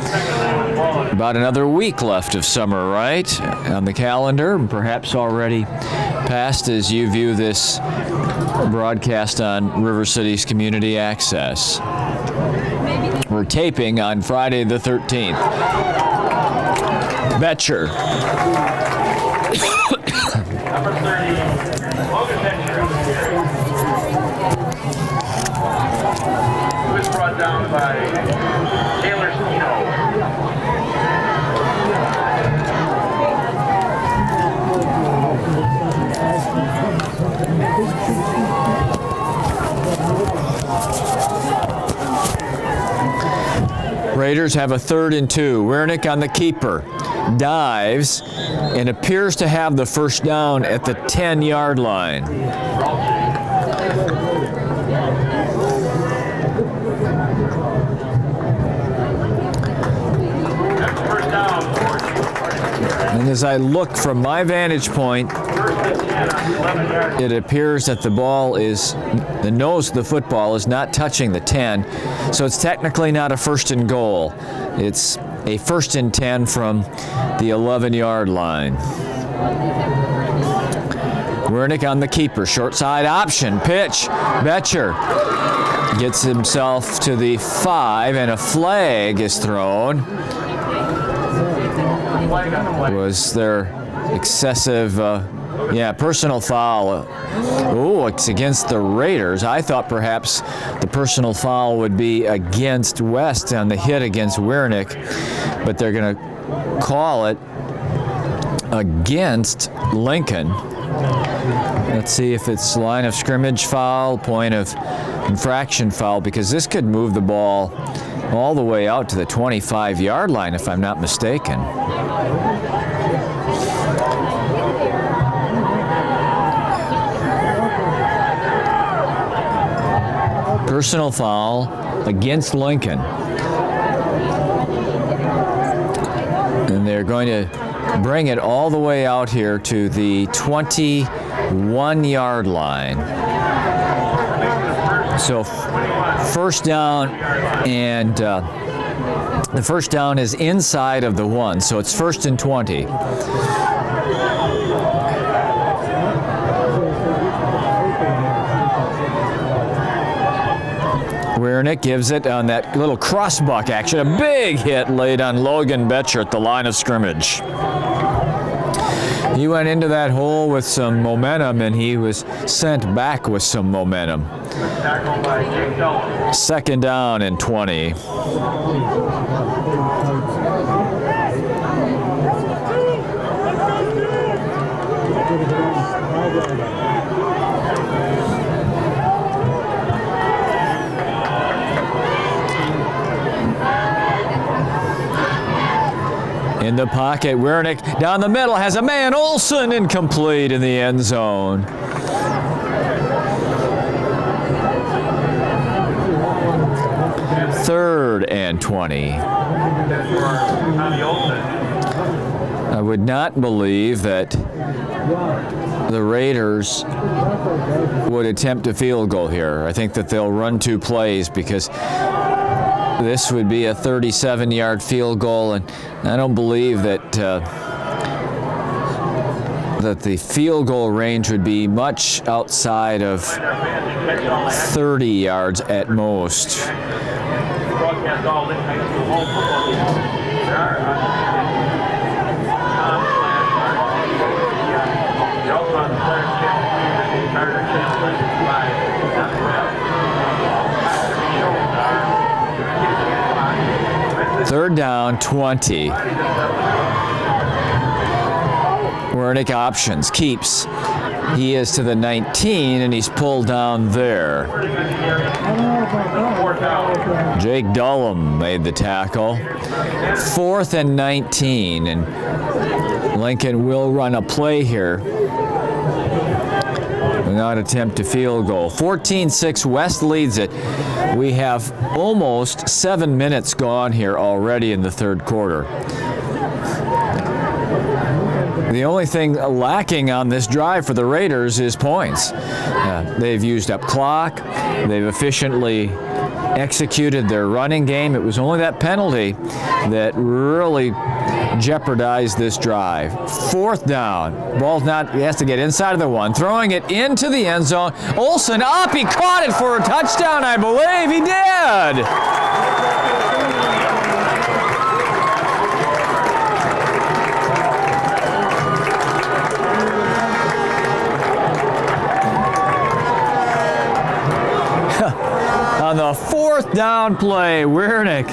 about another week left of summer, right, on the calendar, and perhaps already passed as you view this broadcast on River City's Community Access. We're taping on Friday the 13th. Betcher. Number 30, Logan Betcher. He was brought down by Taylor Stino. Raiders have a 3rd and 2. Wernick on the keeper. Dives and appears to have the 1st down at the 10-yard line. And as I look from my vantage point, it appears that the ball is, the nose of the football is not touching the 10, so it's technically not a 1st and goal. It's a 1st and 10 from the 11-yard line. Wernick on the keeper, short side option, pitch. Betcher gets himself to the 5, and a flag is thrown. Was there excessive, personal foul? Oh, it's against the Raiders. I thought perhaps the personal foul would be against West on the hit against Wernick, but they're going to call it against Lincoln. Let's see if it's line of scrimmage foul, point of infraction foul, because this could move the ball all the way out to the 25-yard line, if I'm not mistaken. Personal foul against Lincoln. And they're going to bring it all the way out here to the 21-yard line. So 1st down, and the 1st down is inside of the 1, so it's 1st and 20. Wiernick gives it on that little crossbuck action. A big hit laid on Logan Betcher at the line of scrimmage. He went into that hole with some momentum, and he was sent back with some momentum. Second down and 20. In the pocket, Wiernick down the middle has a man, Olson, incomplete in the end zone. Third and 20. I would not believe that the Raiders would attempt a field goal here. I think that they'll run 2 plays because this would be a 37-yard field goal, and I don't believe that that the field goal range would be much outside of 30 yards at most. Third down, 20. Wiernick options, keeps. He is to the 19, and he's pulled down there. Jake Dullum made the tackle. 4th and 19, and Lincoln will run a play here. Will not attempt a field goal. 14-6, West leads it. We have almost 7 minutes gone here already in the third quarter. The only thing lacking on this drive for the Raiders is points. They've used up clock. They've efficiently executed their running game. It was only that penalty that really jeopardized this drive. 4th down. Ball's not, he has to get inside of the 1. Throwing it into the end zone. Olson up. He caught it for a touchdown, I believe. He did. On the 4th down play, Wiernick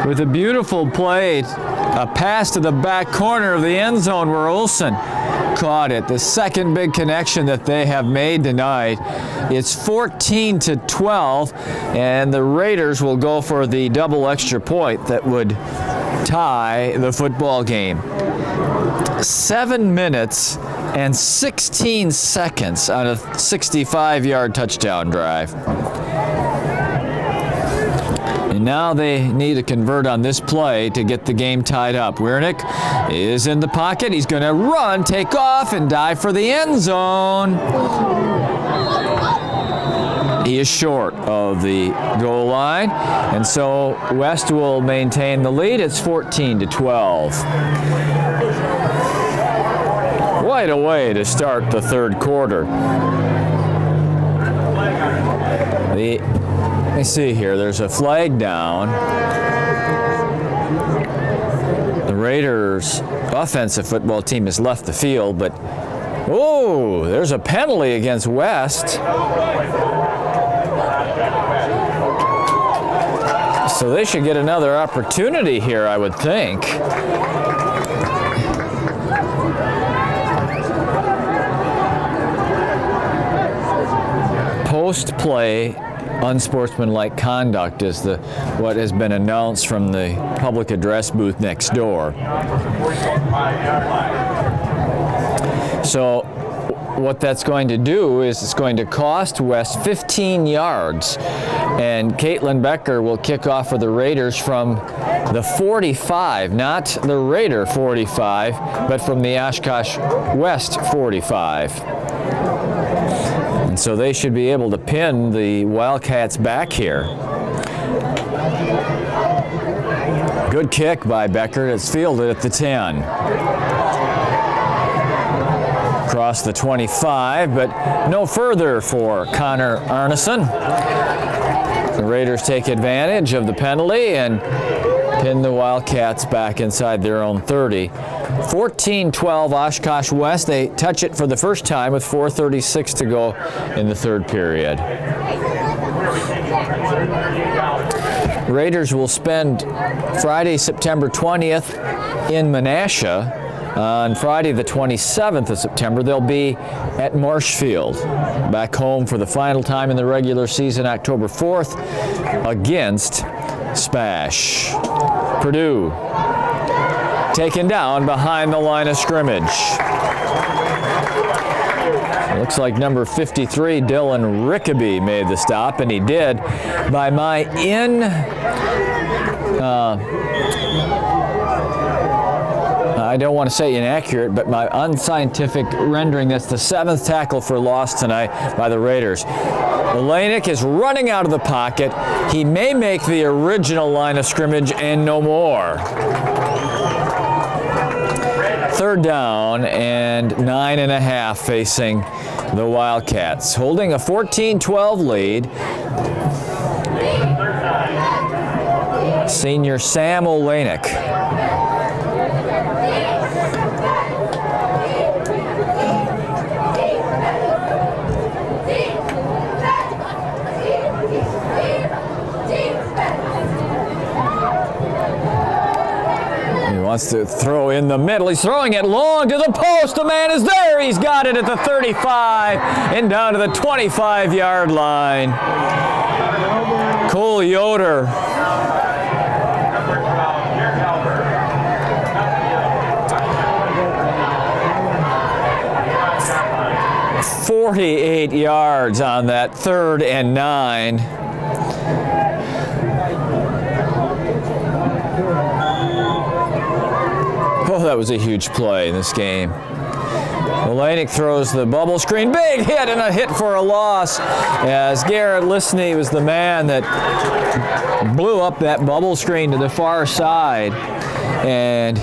with a beautiful play, a pass to the back corner of the end zone where Olson caught it. The second big connection that they have made tonight. It's 14-12, and the Raiders will go for the double extra point that would tie the football game. 7 minutes and 16 seconds on a 65-yard touchdown drive. And now they need to convert on this play to get the game tied up. Wiernick is in the pocket. He's going to run, take off, and dive for the end zone. He is short of the goal line, and so West will maintain the lead. It's 14-12. Quite a way to start the third quarter. Let me see here. There's a flag down. The Raiders' offensive football team has left the field, but oh, there's a penalty against West. So they should get another opportunity here, I would think. Post-play unsportsmanlike conduct is what has been announced from the public address booth next door. So what that's going to do is it's going to cost West 15 yards, and Caitlin Becker will kick off for the Raiders from the 45, not the Raider 45, but from the Oshkosh West 45. And so they should be able to pin the Wildcats back here. Good kick by Becker. It's fielded at the 10. Across the 25, but no further for Connor Arneson. The Raiders take advantage of the penalty and pin the Wildcats back inside their own 30. 14-12 Oshkosh West. They touch it for the first time with 4:36 to go in the third period. Raiders will spend Friday, September 20th in Menasha. On Friday, the 27th of September, they'll be at Marshfield. Back home for the final time in the regular season, October 4th, against Spash. Purdue taken down behind the line of scrimmage. Looks like number 53, Dylan Rickaby, made the stop, and he did by my I don't want to say inaccurate, but my unscientific rendering, that's the 7th tackle for loss tonight by the Raiders. Olenek is running out of the pocket. He may make the original line of scrimmage and no more. Third down and 9.5 facing the Wildcats, holding a 14-12 lead. Senior Sam Olenek. Wants to throw in the middle. He's throwing it long to the post. The man is there. He's got it at the 35 and down to the 25-yard line. Cole Yoder. "48 yards on that 3rd and 9. Oh, that was a huge play in this game. Olenek throws the bubble screen. Big hit and a hit for a loss, as Garrett Lisney was the man that blew up that bubble screen to the far side. And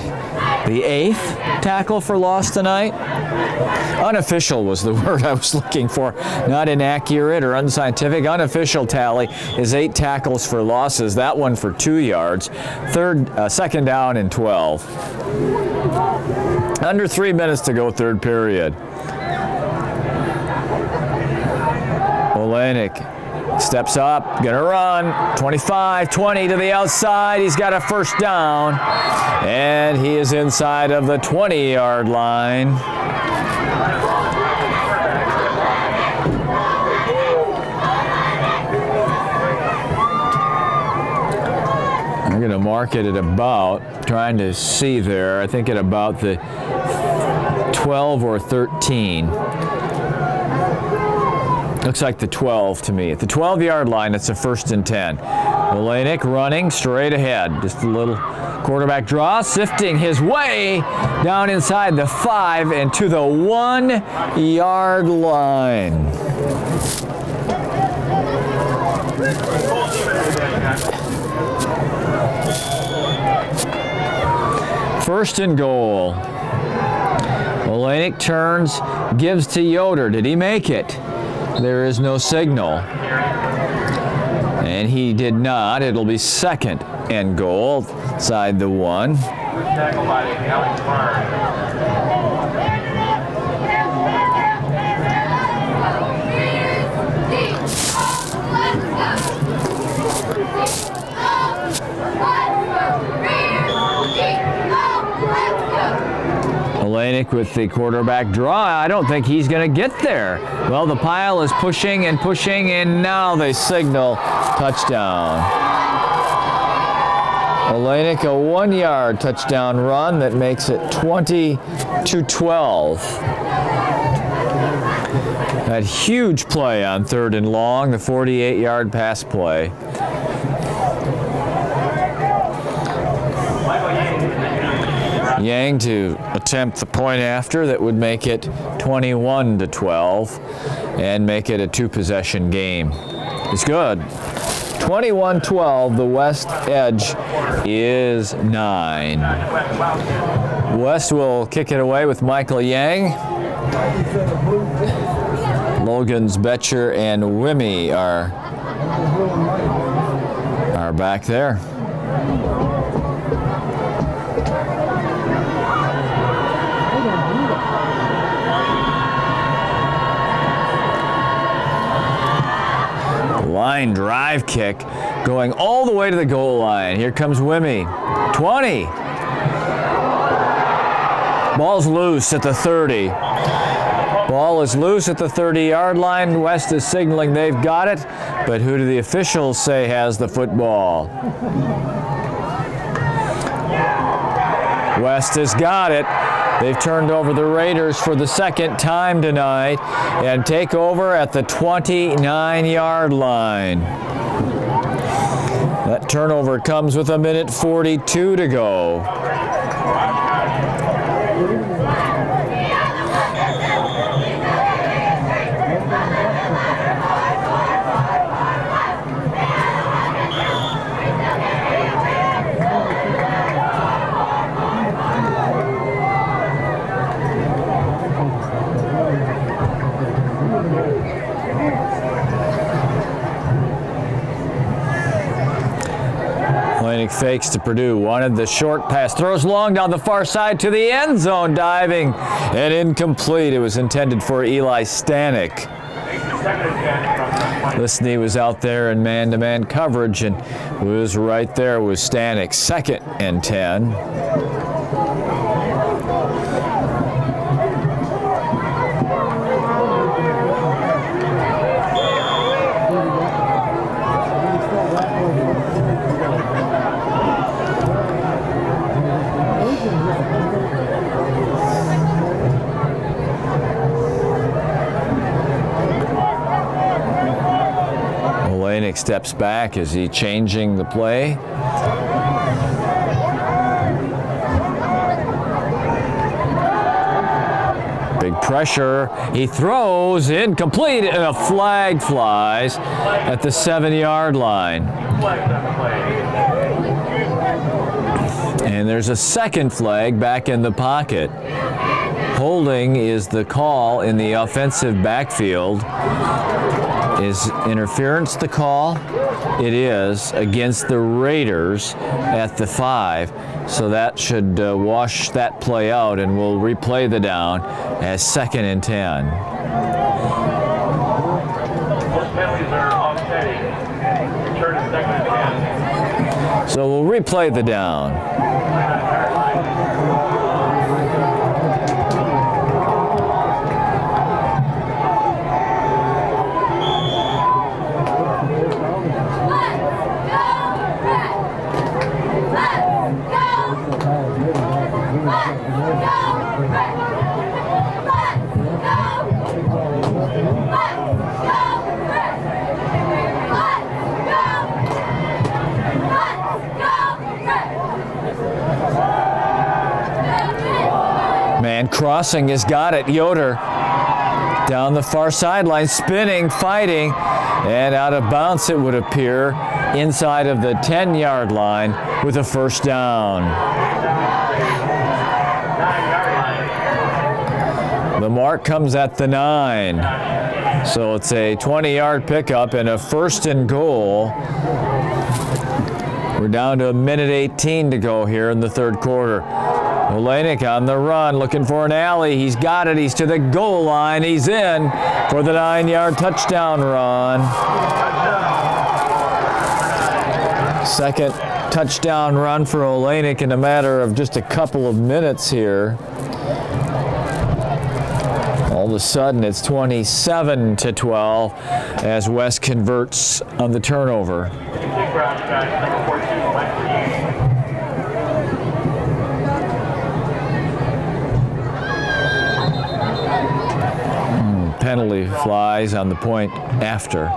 the 8th tackle for loss tonight. Unofficial was the word I was looking for. Not inaccurate or unscientific. Unofficial tally is 8 tackles for losses. That one for 2 yards. 2nd down and 12. Under 3 minutes to go, third period. Olenek steps up, gonna run. 25, 20 to the outside. He's got a first down, and he is inside of the 20-yard line. I'm going to mark it at about, trying to see there, I think at about the 12 or 13. Looks like the 12 to me. At the 12-yard line, it's a 1st and 10. Olenek running straight ahead. Just a little quarterback draw, sifting his way down inside the 5 and to the 1-yard line. First and goal. Olenek turns, gives to Yoder. Did he make it? There is no signal. And he did not. It'll be 2nd and goal, side the 1. Olenek with the quarterback draw. I don't think he's going to get there. Well, the pile is pushing and pushing, and now they signal touchdown. Olenek, a 1-yard touchdown run that makes it 20-12. That huge play on 3rd and long, the 48-yard pass play. Yang to attempt the point after that would make it 21-12 and make it a 2-possession game. It's good. 21-12, the West edge is 9. West will kick it away with Michael Yang. Logans, Betcher, and Wimmy are are back there. Line drive kick going all the way to the goal line. Here comes Wimmy. 20. Ball's loose at the 30. Ball is loose at the 30-yard line. West is signaling they've got it, but who do the officials say has the football? West has got it. They've turned over the Raiders for the second time tonight and take over at the 29-yard line. That turnover comes with 1:42 to go. Fakes to Purdue, wanted the short pass, throws long down the far side to the end zone, diving and incomplete. It was intended for Eli Stanek. Liснey was out there in man-to-man coverage and was right there with Stanek. 2nd and 10. Steps back. Is he changing the play? Big pressure. He throws incomplete and a flag flies at the 7-yard line. And there's a second flag back in the pocket. Holding is the call in the offensive backfield. Is interference the call? It is against the Raiders at the 5. So that should wash that play out, and we'll replay the down as 2nd and 10. Most penalties are offsetting. Return to 2nd and 10. So we'll replay the down. Man crossing has got it. Yoder down the far sideline, spinning, fighting, and out of bounds it would appear inside of the 10-yard line with a first down. The mark comes at the 9. So it's a 20-yard pickup and a 1st and goal. We're down to 1:18 to go here in the 3rd quarter. Olenek on the run, looking for an alley. He's got it. He's to the goal line. He's in for the 9-yard touchdown run. 2nd touchdown run for Olenek in a matter of just a couple of minutes here. All of a sudden, it's 27-12 as West converts on the turnover. Penalty flies on the point after.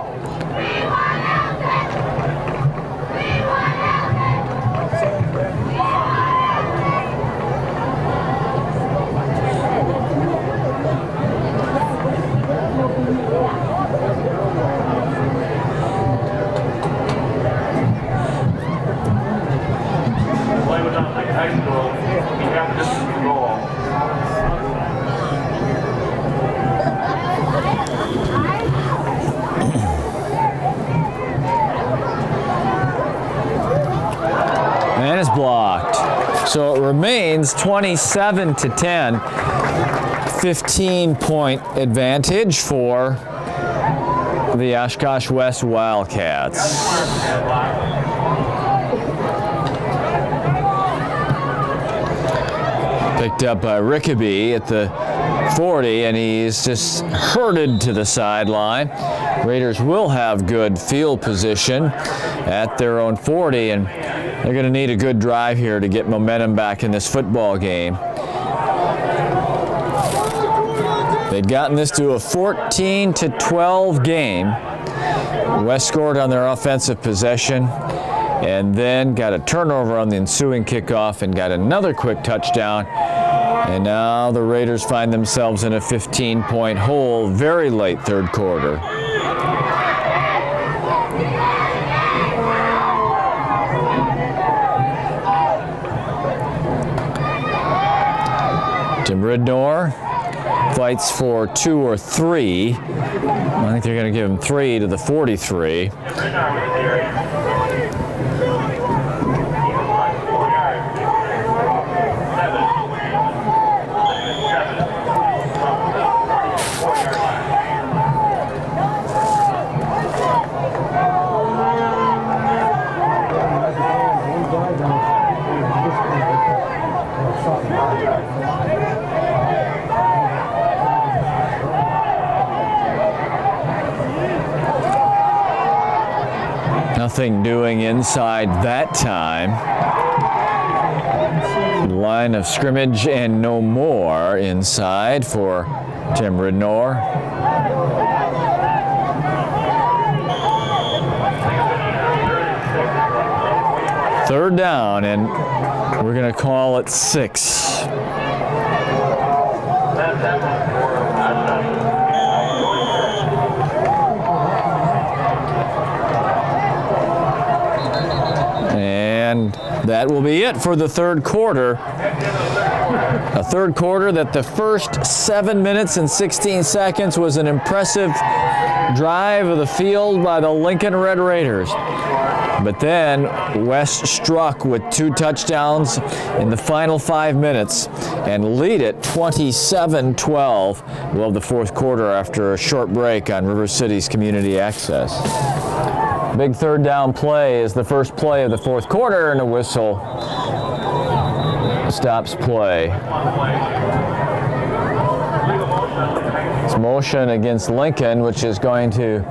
remains 27-10. 15-point advantage for the Oshkosh West Wildcats. Picked up by Rickaby at the 40, and he's just herded to the sideline. Raiders will have good field position at their own 40, and they're going to need a good drive here to get momentum back in this football game. They'd gotten this to a 14-12 game. West scored on their offensive possession and then got a turnover on the ensuing kickoff and got another quick touchdown. And now the Raiders find themselves in a 15-point hole very late third quarter. Tim Ridnor fights for 2 or 3. I think they're going to give him 3 to the 43. Nothing doing inside that time. Line of scrimmage and no more inside for Tim Ridnor. Third down, and we're going to call it 6. And that will be it for the third quarter. A third quarter that the first 7 minutes and 16 seconds was an impressive drive of the field by the Lincoln Red Raiders. But then West struck with 2 touchdowns in the final 5 minutes and lead it 27-12. We'll have the fourth quarter after a short break on River City's Community Access. Big third down play is the first play of the fourth quarter, and a whistle stops play. It's motion against Lincoln, which is going to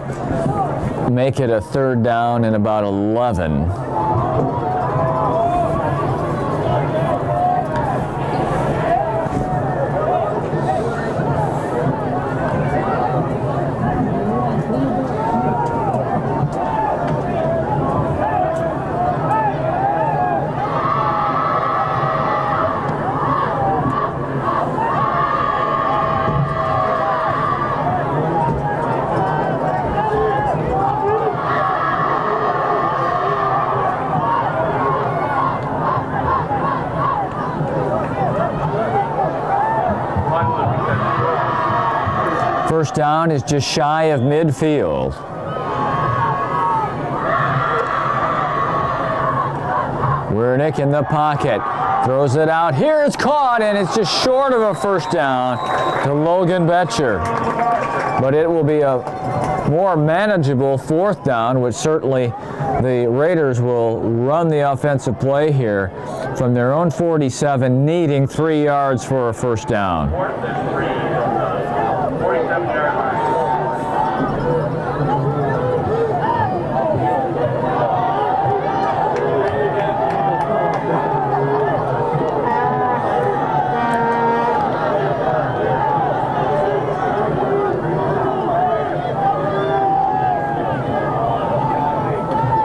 make it a third down and about 11. First down is just shy of midfield. Wernick in the pocket, throws it out. Here it's caught, and it's just short of a first down to Logan Betcher. But it will be a more manageable fourth down, which certainly the Raiders will run the offensive play here from their own 47, needing 3 yards for a first down.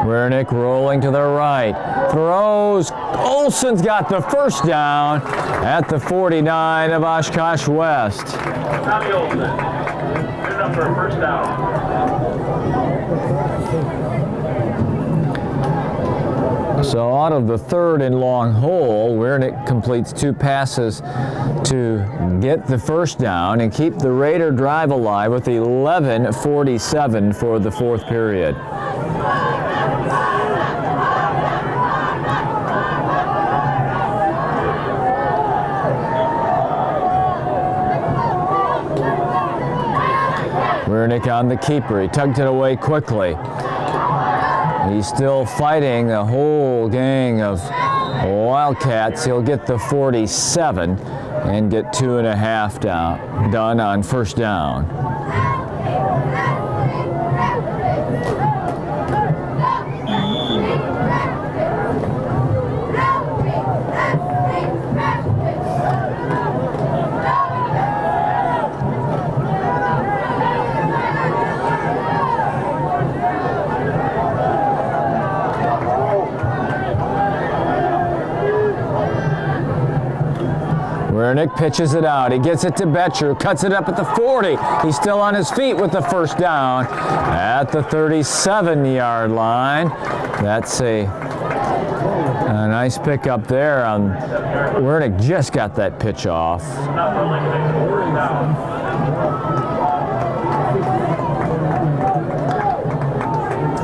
Wernick rolling to the right, throws. Olson's got the first down at the 49 of Oshkosh West. Tommy Olson, good enough for a first down. So out of the third and long hole, Wernick completes 2 passes to get the first down and keep the Raider drive alive with 11:47 for the fourth period. Wernick on the keeper. He tugged it away quickly. He's still fighting the whole gang of Wildcats. He'll get the 47 and get 2.5 done on first down. Wernick pitches it out. He gets it to Betcher, cuts it up at the 40. He's still on his feet with the first down at the 37-yard line. That's a nice pickup there. Wernick just got that pitch off.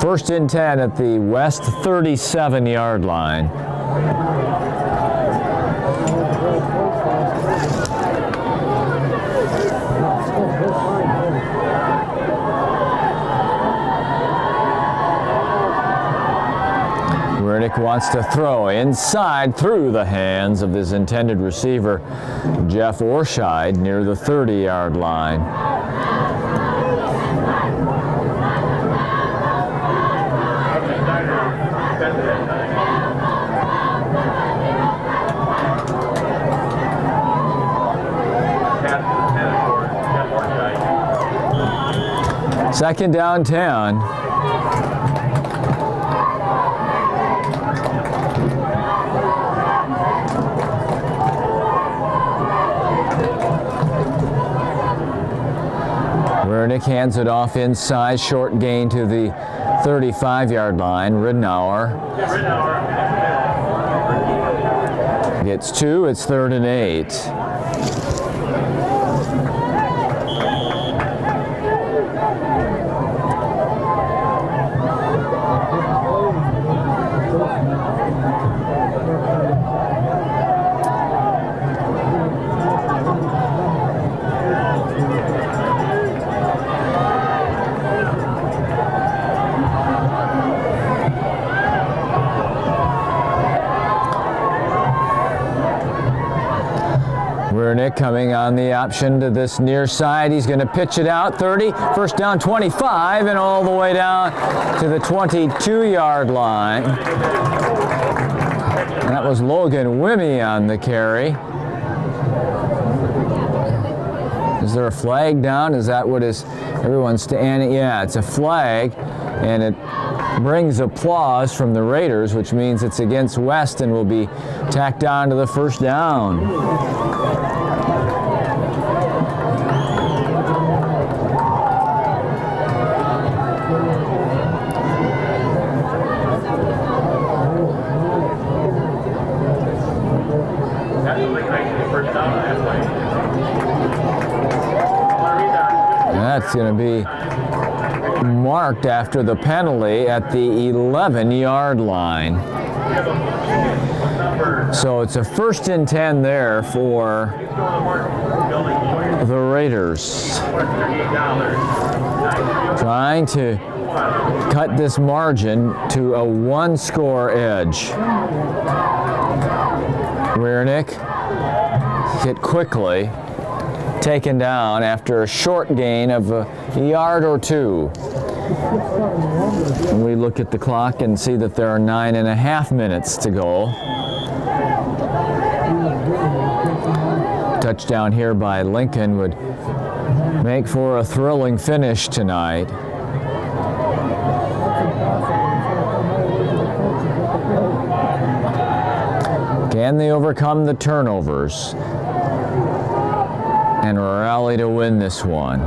First and 10 at the West 37-yard line. Wernick wants to throw inside through the hands of his intended receiver, Jeff Orscheid, near the 30-yard line. Second down 10. Wernick hands it off inside, short gain to the 35-yard line. Ridenour gets 2. It's 3rd and 8. Wernick coming on the option to this near side. He's going to pitch it out. 30, first down 25, and all the way down to the 22-yard line. And that was Logan Wimmy on the carry. Is there a flag down? Is that what is everyone's standing? Yeah, it's a flag, and it brings applause from the Raiders, which means it's against West and will be tacked on to the first down. That's going to be marked after the penalty at the 11-yard line. So it's a 1st and 10 there for the Raiders. Trying to cut this margin to a 1-score edge. Wernick hit quickly, taken down after a short gain of a yard or 2. And we look at the clock and see that there are 9.5 minutes to go. Touchdown here by Lincoln would make for a thrilling finish tonight. Can they overcome the turnovers and rally to win this one?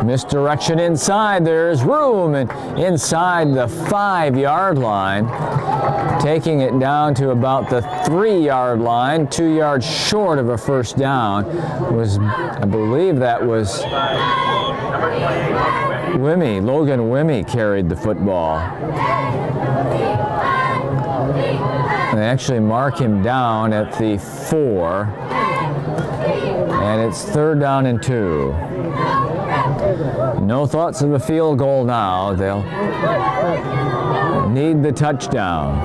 Misdirection inside. There's room, and inside the 5-yard line, taking it down to about the 3-yard line, 2 yards short of a first down. Was, I believe that was Wimmy. Logan Wimmy carried the football. They actually mark him down at the 4, and it's 3rd down and 2. No thoughts of a field goal now. They'll need the touchdown.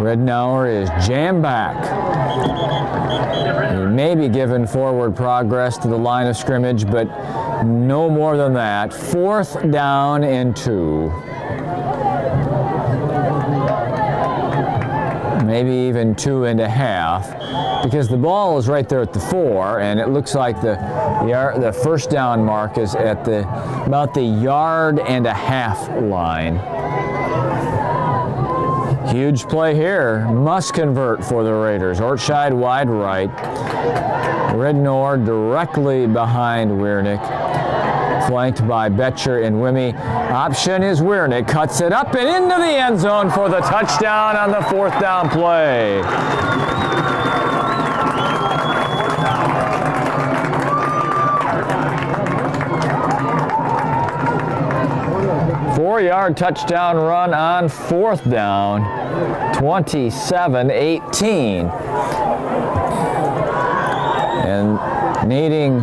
Rednauer is jammed back. He may be given forward progress to the line of scrimmage, but no more than that. 4th down and 2. Maybe even 2.5, because the ball is right there at the 4, and it looks like the first down mark is at about the 1.5 yard line. Huge play here. Must convert for the Raiders. Ortscheid wide right. Rednauer directly behind Wiernick. Flanked by Betcher and Wimmy. Option is Wiernick. Cuts it up and into the end zone for the touchdown on the 4th down play. Four-yard touchdown run on 4th down, 27-18. And needing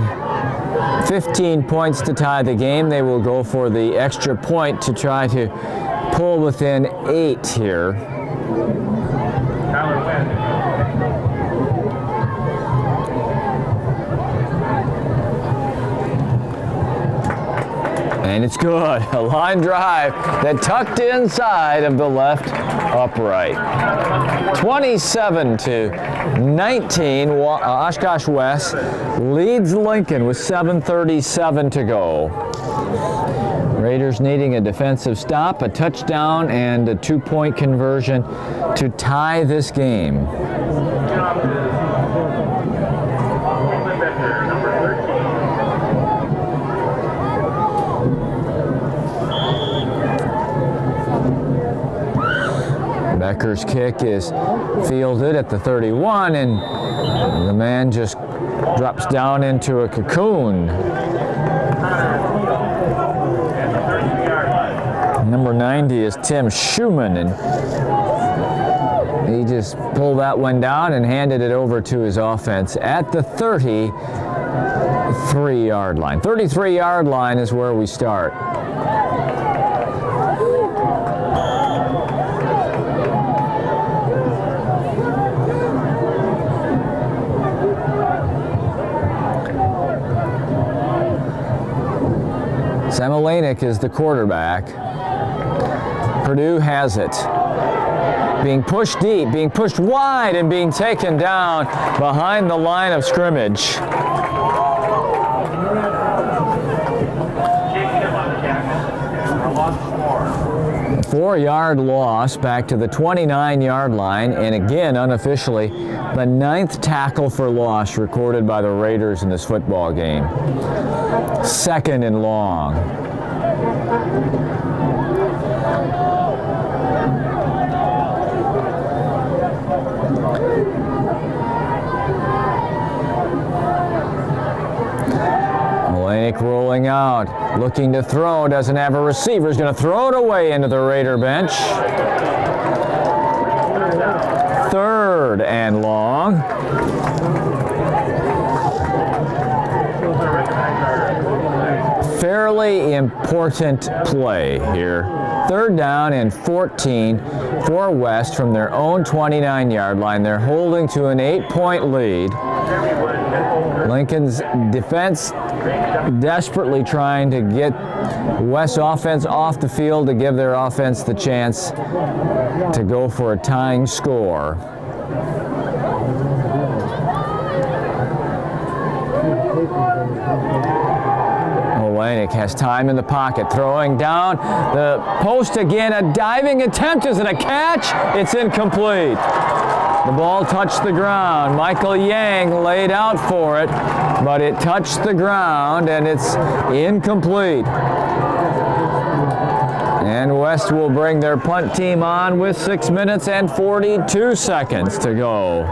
15 points to tie the game, they will go for the extra point to try to pull within 8 here. And it's good. A line drive that tucked inside of the left upright. 27-19. Oshkosh West leads Lincoln with 7:37 to go. Raiders needing a defensive stop, a touchdown, and a 2-point conversion to tie this game. Becker's kick is fielded at the 31, and the man just drops down into a cocoon. Number 90 is Tim Schumann, and he just pulled that one down and handed it over to his offense at the 33-yard line. 33-yard line is where we start. Semelenik is the quarterback. Purdue has it. Being pushed deep, being pushed wide, and being taken down behind the line of scrimmage. Four-yard loss back to the 29-yard line, and again, unofficially, the 9th tackle for loss recorded by the Raiders in this football game. 2nd and long. Olenek rolling out, looking to throw, doesn't have a receiver, is going to throw it away into the Raider bench. 3rd and long. Fairly important play here. 3rd down and 14 for West from their own 29-yard line. They're holding to an 8-point lead. Lincoln's defense desperately trying to get West's offense off the field to give their offense the chance to go for a tying score. Olenek has time in the pocket, throwing down the post again. A diving attempt. Is it a catch? It's incomplete. The ball touched the ground. Michael Yang laid out for it, but it touched the ground and it's incomplete. And West will bring their punt team on with 6 minutes and 42 seconds to go.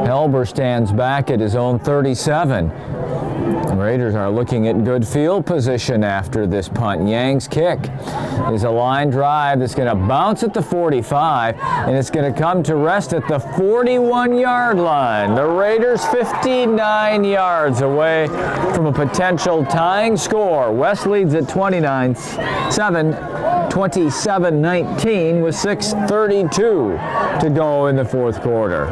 Helber stands back at his own 37. Raiders are looking at good field position after this punt. Yang's kick is a line drive that's going to bounce at the 45, and it's going to come to rest at the 41-yard line. The Raiders 59 yards away from a potential tying score. West leads at 27-19 with 6:32 to go in the fourth quarter.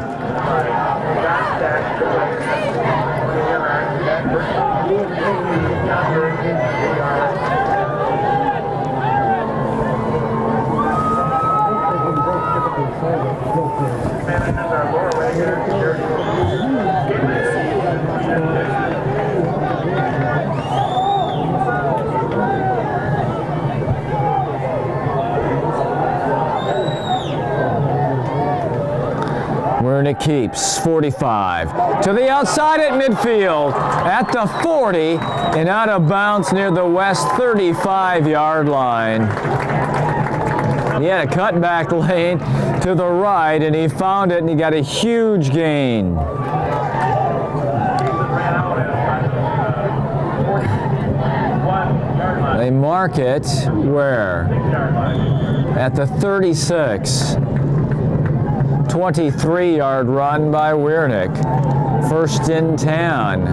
Wernick keeps 45 to the outside at midfield at the 40 and out of bounds near the West 35-yard line. He had a cutback lane to the right and he found it and he got a huge gain. They mark it where? At the 36. 23-yard run by Wernick. First and 10.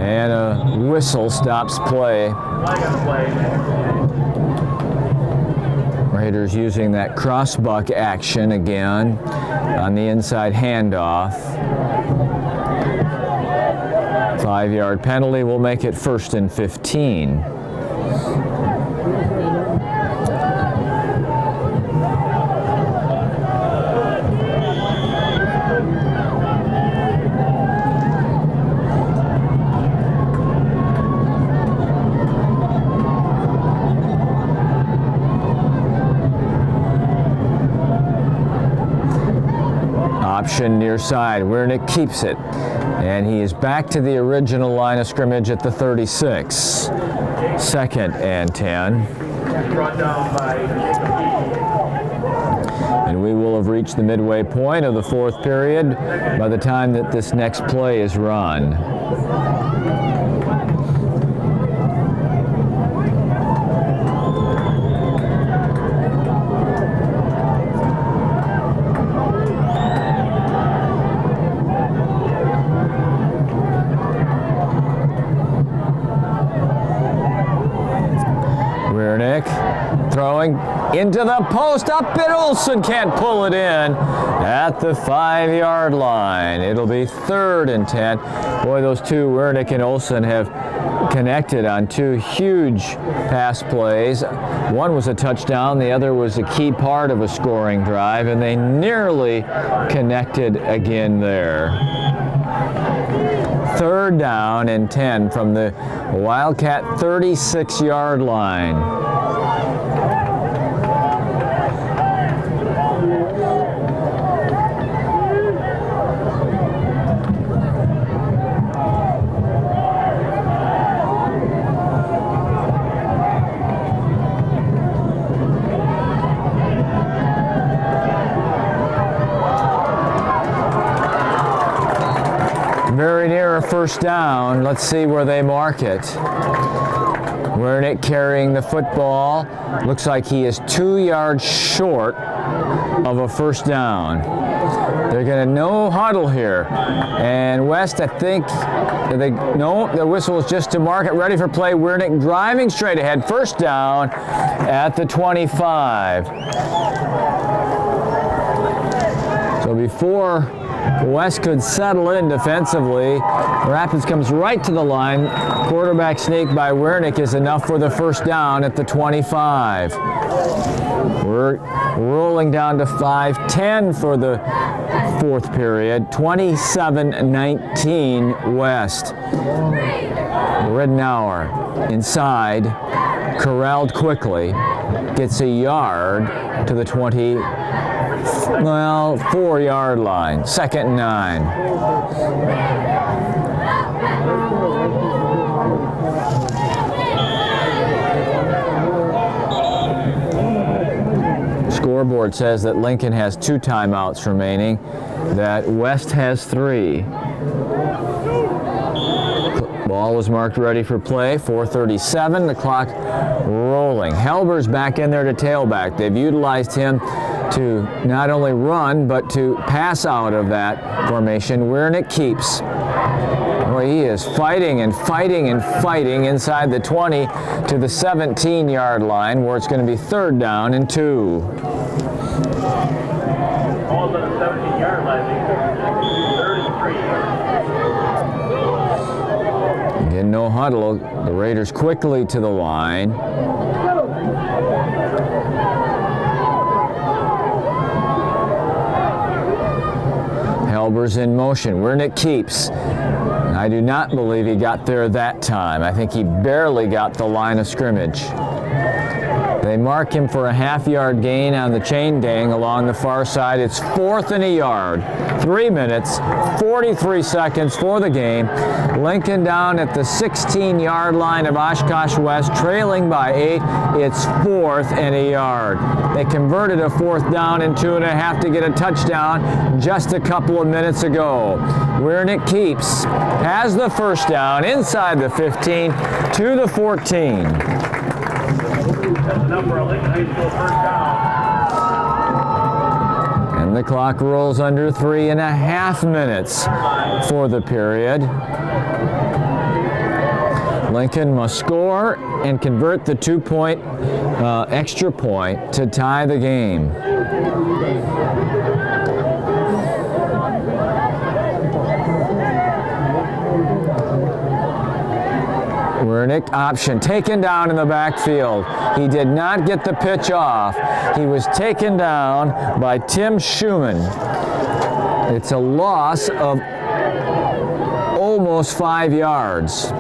And a whistle stops play. Raiders using that crossbuck action again on the inside handoff. 5-yard penalty will make it first and 15. Option near side. Wernick keeps it. And he is back to the original line of scrimmage at the 36. Second and 10. And we will have reached the midway point of the fourth period by the time that this next play is run. Throwing into the post, up and Olsen can't pull it in at the 5-yard line. It'll be third and 10. Boy, those two, Wernick and Olsen, have connected on two huge pass plays. One was a touchdown, the other was a key part of a scoring drive, and they nearly connected again there. Third down and 10 from the Wildcat 36-yard line. Very near a first down. Let's see where they mark it. Wernick carrying the football. Looks like he is 2 yards short of a first down. They're going to no huddle here. And West, I think, no, the whistle is just to mark it. Ready for play. Wernick driving straight ahead. First down at the 25. So before West could settle in defensively, Rapids comes right to the line. Quarterback sneak by Wernick is enough for the first down at the 25. We're rolling down to 5:10 for the fourth period. 27-19 West. Ridenour inside, corralled quickly, gets a yard to the 4-yard line. Second and 9. Score scoreboard says that Lincoln has 2 timeouts remaining, that West has 3. Ball is marked ready for play, 4:37, the clock rolling. Helber's back in there to tailback. They've utilized him to not only run, but to pass out of that formation. Wiernick keeps. Boy, he is fighting and fighting and fighting inside the 20 to the 17-yard line, where it's going to be 3rd down and 2. Ball's on the 17-yard line. 33. Again, no huddle. The Raiders quickly to the line. Helber's in motion. Wiernick keeps. I do not believe he got there that time. I think he barely got the line of scrimmage. They mark him for a half-yard gain on the chain gang along the far side. It's 4th and a yard. 3 minutes, 43 seconds for the game. Lincoln down at the 16-yard line of Oshkosh West, trailing by 8. It's 4th and a yard. They converted a 4th down and 2.5 to get a touchdown just a couple of minutes ago. Wiernick keeps, has the first down inside the 15 to the 14. That's the number of Lincoln High School first down. And the clock rolls under 3.5 minutes for the period. Lincoln must score and convert the 2-point extra point to tie the game. Wiernick option, taken down in the backfield. He did not get the pitch off. He was taken down by Tim Schumann. It's a loss of almost 5 yards.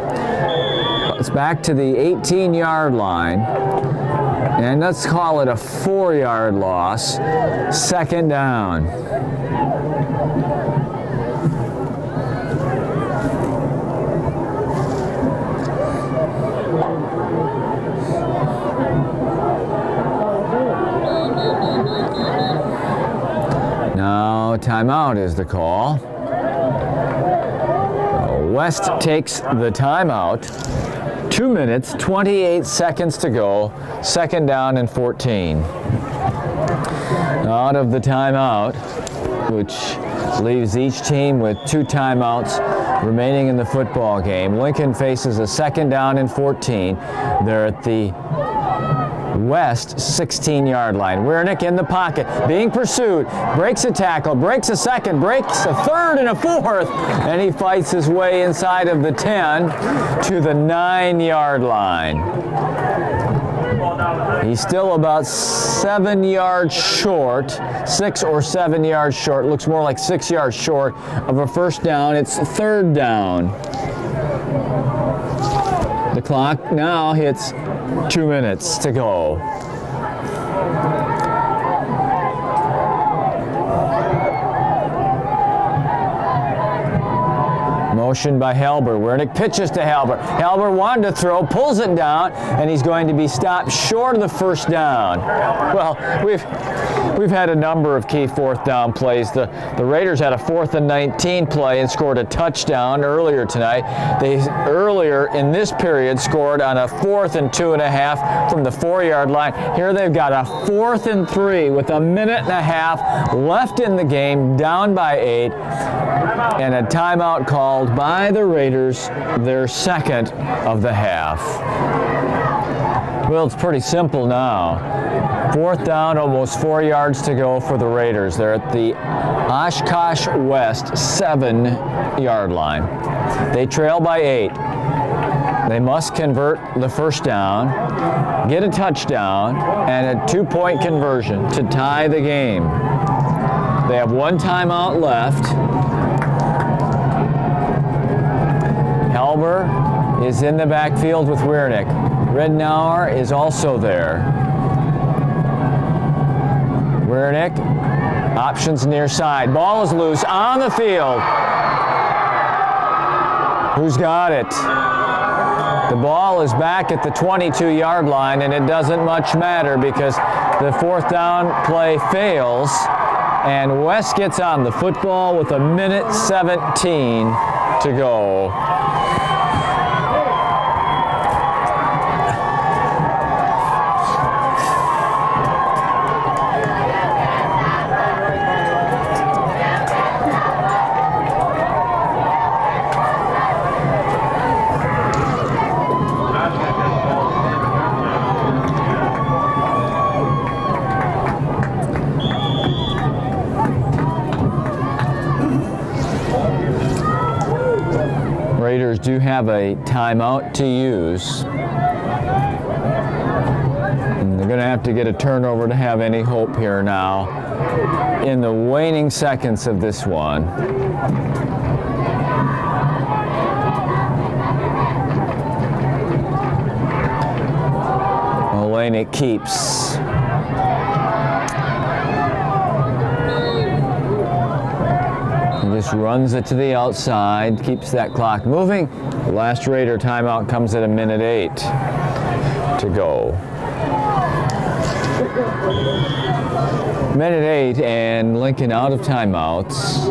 It's back to the 18-yard line. And let's call it a 4-yard loss. 2nd down. Now timeout is the call. West takes the timeout. 2 minutes, 28 seconds to go. 2nd down and 14. Out of the timeout, which leaves each team with 2 timeouts remaining in the football game. Lincoln faces a 2nd down and 14. They're at the West 16-yard line. Wiernick in the pocket, being pursued, breaks a tackle, breaks a second, breaks a 3rd and a 4th, and he fights his way inside of the 10 to the 9-yard line. He's still about 7 yards short, 6 or 7 yards short. Looks more like 6 yards short of a first down. It's 3rd down. The clock now hits 2 minutes to go. Motion by Helber. Wiernick pitches to Helber. Helber wanted to throw, pulls it down, and he's going to be stopped short of the first down. Well, we've had a number of key 4th down plays. The Raiders had a 4th and 19 play and scored a touchdown earlier tonight. They earlier in this period scored on a 4th and 2.5 from the 4-yard line. Here they've got a 4th and 3 with a 1.5 minutes left in the game, down by 8, and a timeout called by the Raiders, their 2nd of the half. Well, it's pretty simple now. 4th down, almost 4 yards to go for the Raiders. They're at the Oshkosh West 7-yard line. They trail by 8. They must convert the first down, get a touchdown, and a 2-point conversion to tie the game. They have 1 timeout left. Helber is in the backfield with Wiernick. Rednauer is also there. Wiernick, options near side. Ball is loose on the field. Who's got it? The ball is back at the 22-yard line, and it doesn't much matter because the fourth down play fails, and West gets on the football with 1:17 to go. Raiders do have a timeout to use. And they're going to have to get a turnover to have any hope here now in the waning seconds of this one. Olenek keeps. Just runs it to the outside, keeps that clock moving. The last Raider timeout comes at 1:08 to go. 1:08 and Lincoln out of timeouts.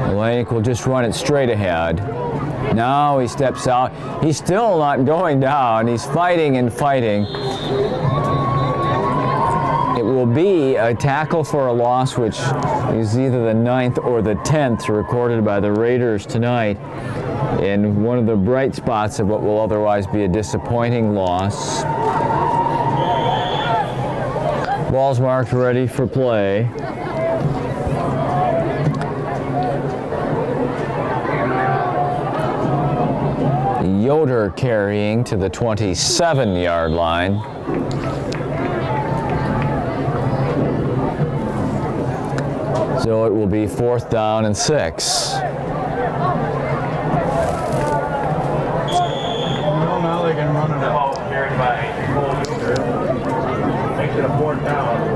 Olenek will just run it straight ahead. Now he steps out. He's still not going down. He's fighting and fighting. It will be a tackle for a loss, which is either the 9th or the 10th recorded by the Raiders tonight, in one of the bright spots of what will otherwise be a disappointing loss. Ball's marked ready for play. Yoder carrying to the 27-yard line. So it will be 4th down and 6. Now they can run it out. Carried by Yoder. Makes it a 4th down.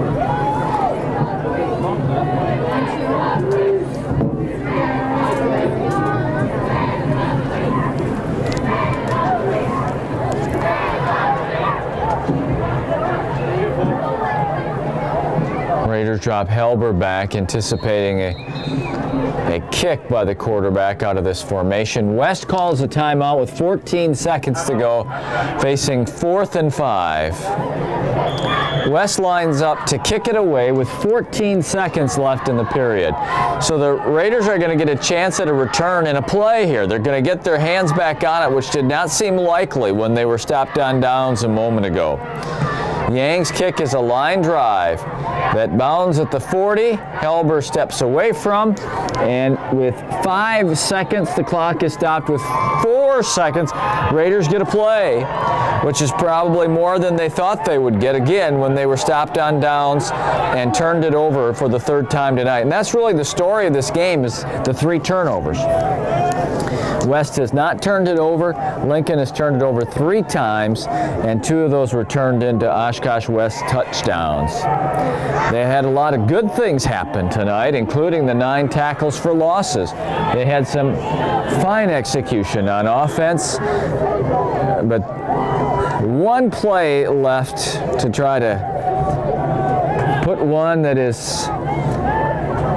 Raiders drop Helber back, anticipating a kick by the quarterback out of this formation. West calls a timeout with 14 seconds to go, facing 4th and 5. West lines up to kick it away with 14 seconds left in the period. So the Raiders are going to get a chance at a return and a play here. They're going to get their hands back on it, which did not seem likely when they were stopped on downs a moment ago. Yang's kick is a line drive that bounds at the 40. Helber steps away from, and with 5 seconds, the clock is stopped with 4 seconds. Raiders get a play, which is probably more than they thought they would get again when they were stopped on downs and turned it over for the 3rd time tonight. And that's really the story of this game, is the 3 turnovers. West has not turned it over. Lincoln has turned it over 3 times, and 2 of those were turned into Oshkosh West touchdowns. They had a lot of good things happen tonight, including the 9 tackles for losses. They had some fine execution on offense, but one play left to try to put one that is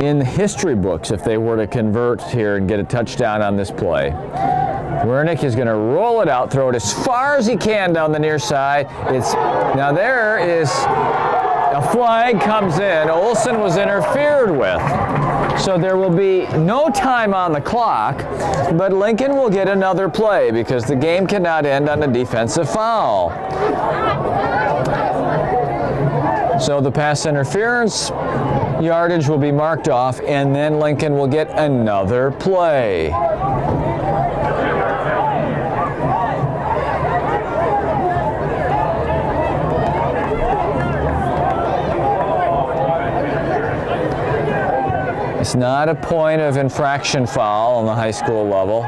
in the history books if they were to convert here and get a touchdown on this play. Wernick is going to roll it out, throw it as far as he can down the near side. Now there is a flag comes in. Olsen was interfered with. So there will be no time on the clock, but Lincoln will get another play because the game cannot end on a defensive foul. So the pass interference yardage will be marked off, and then Lincoln will get another play. It's not a point of infraction foul on the high school level.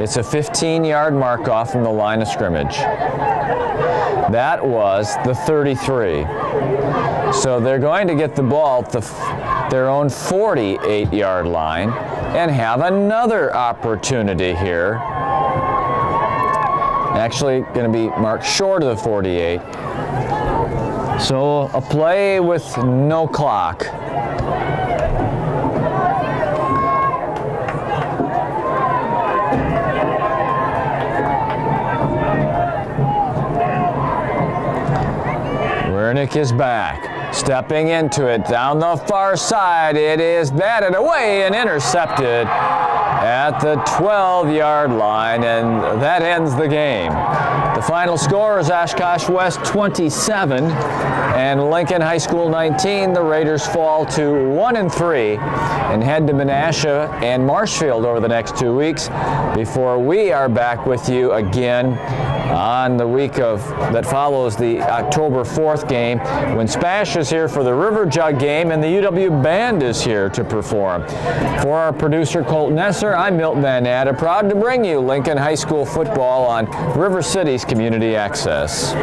It's a 15-yard mark off from the line of scrimmage. That was the 33. So they're going to get the ball at their own 48-yard line and have another opportunity here Actually going to be marked short of the 48. So a play with no clock. Wernick is back, stepping into it down the far side. It is batted away and intercepted at the 12-yard line, and that ends the game. The final score is Oshkosh West 27 and Lincoln High School 19. The Raiders fall to 1-3 and head to Menasha and Marshfield over the next 2 weeks before we are back with you again on the week that follows the October 4th game when Spash is here for the River Jug game and the UW Band is here to perform. For our producer Colton Esser, I'm Milton Van Natta, proud to bring you Lincoln High School football on River City's Community Access.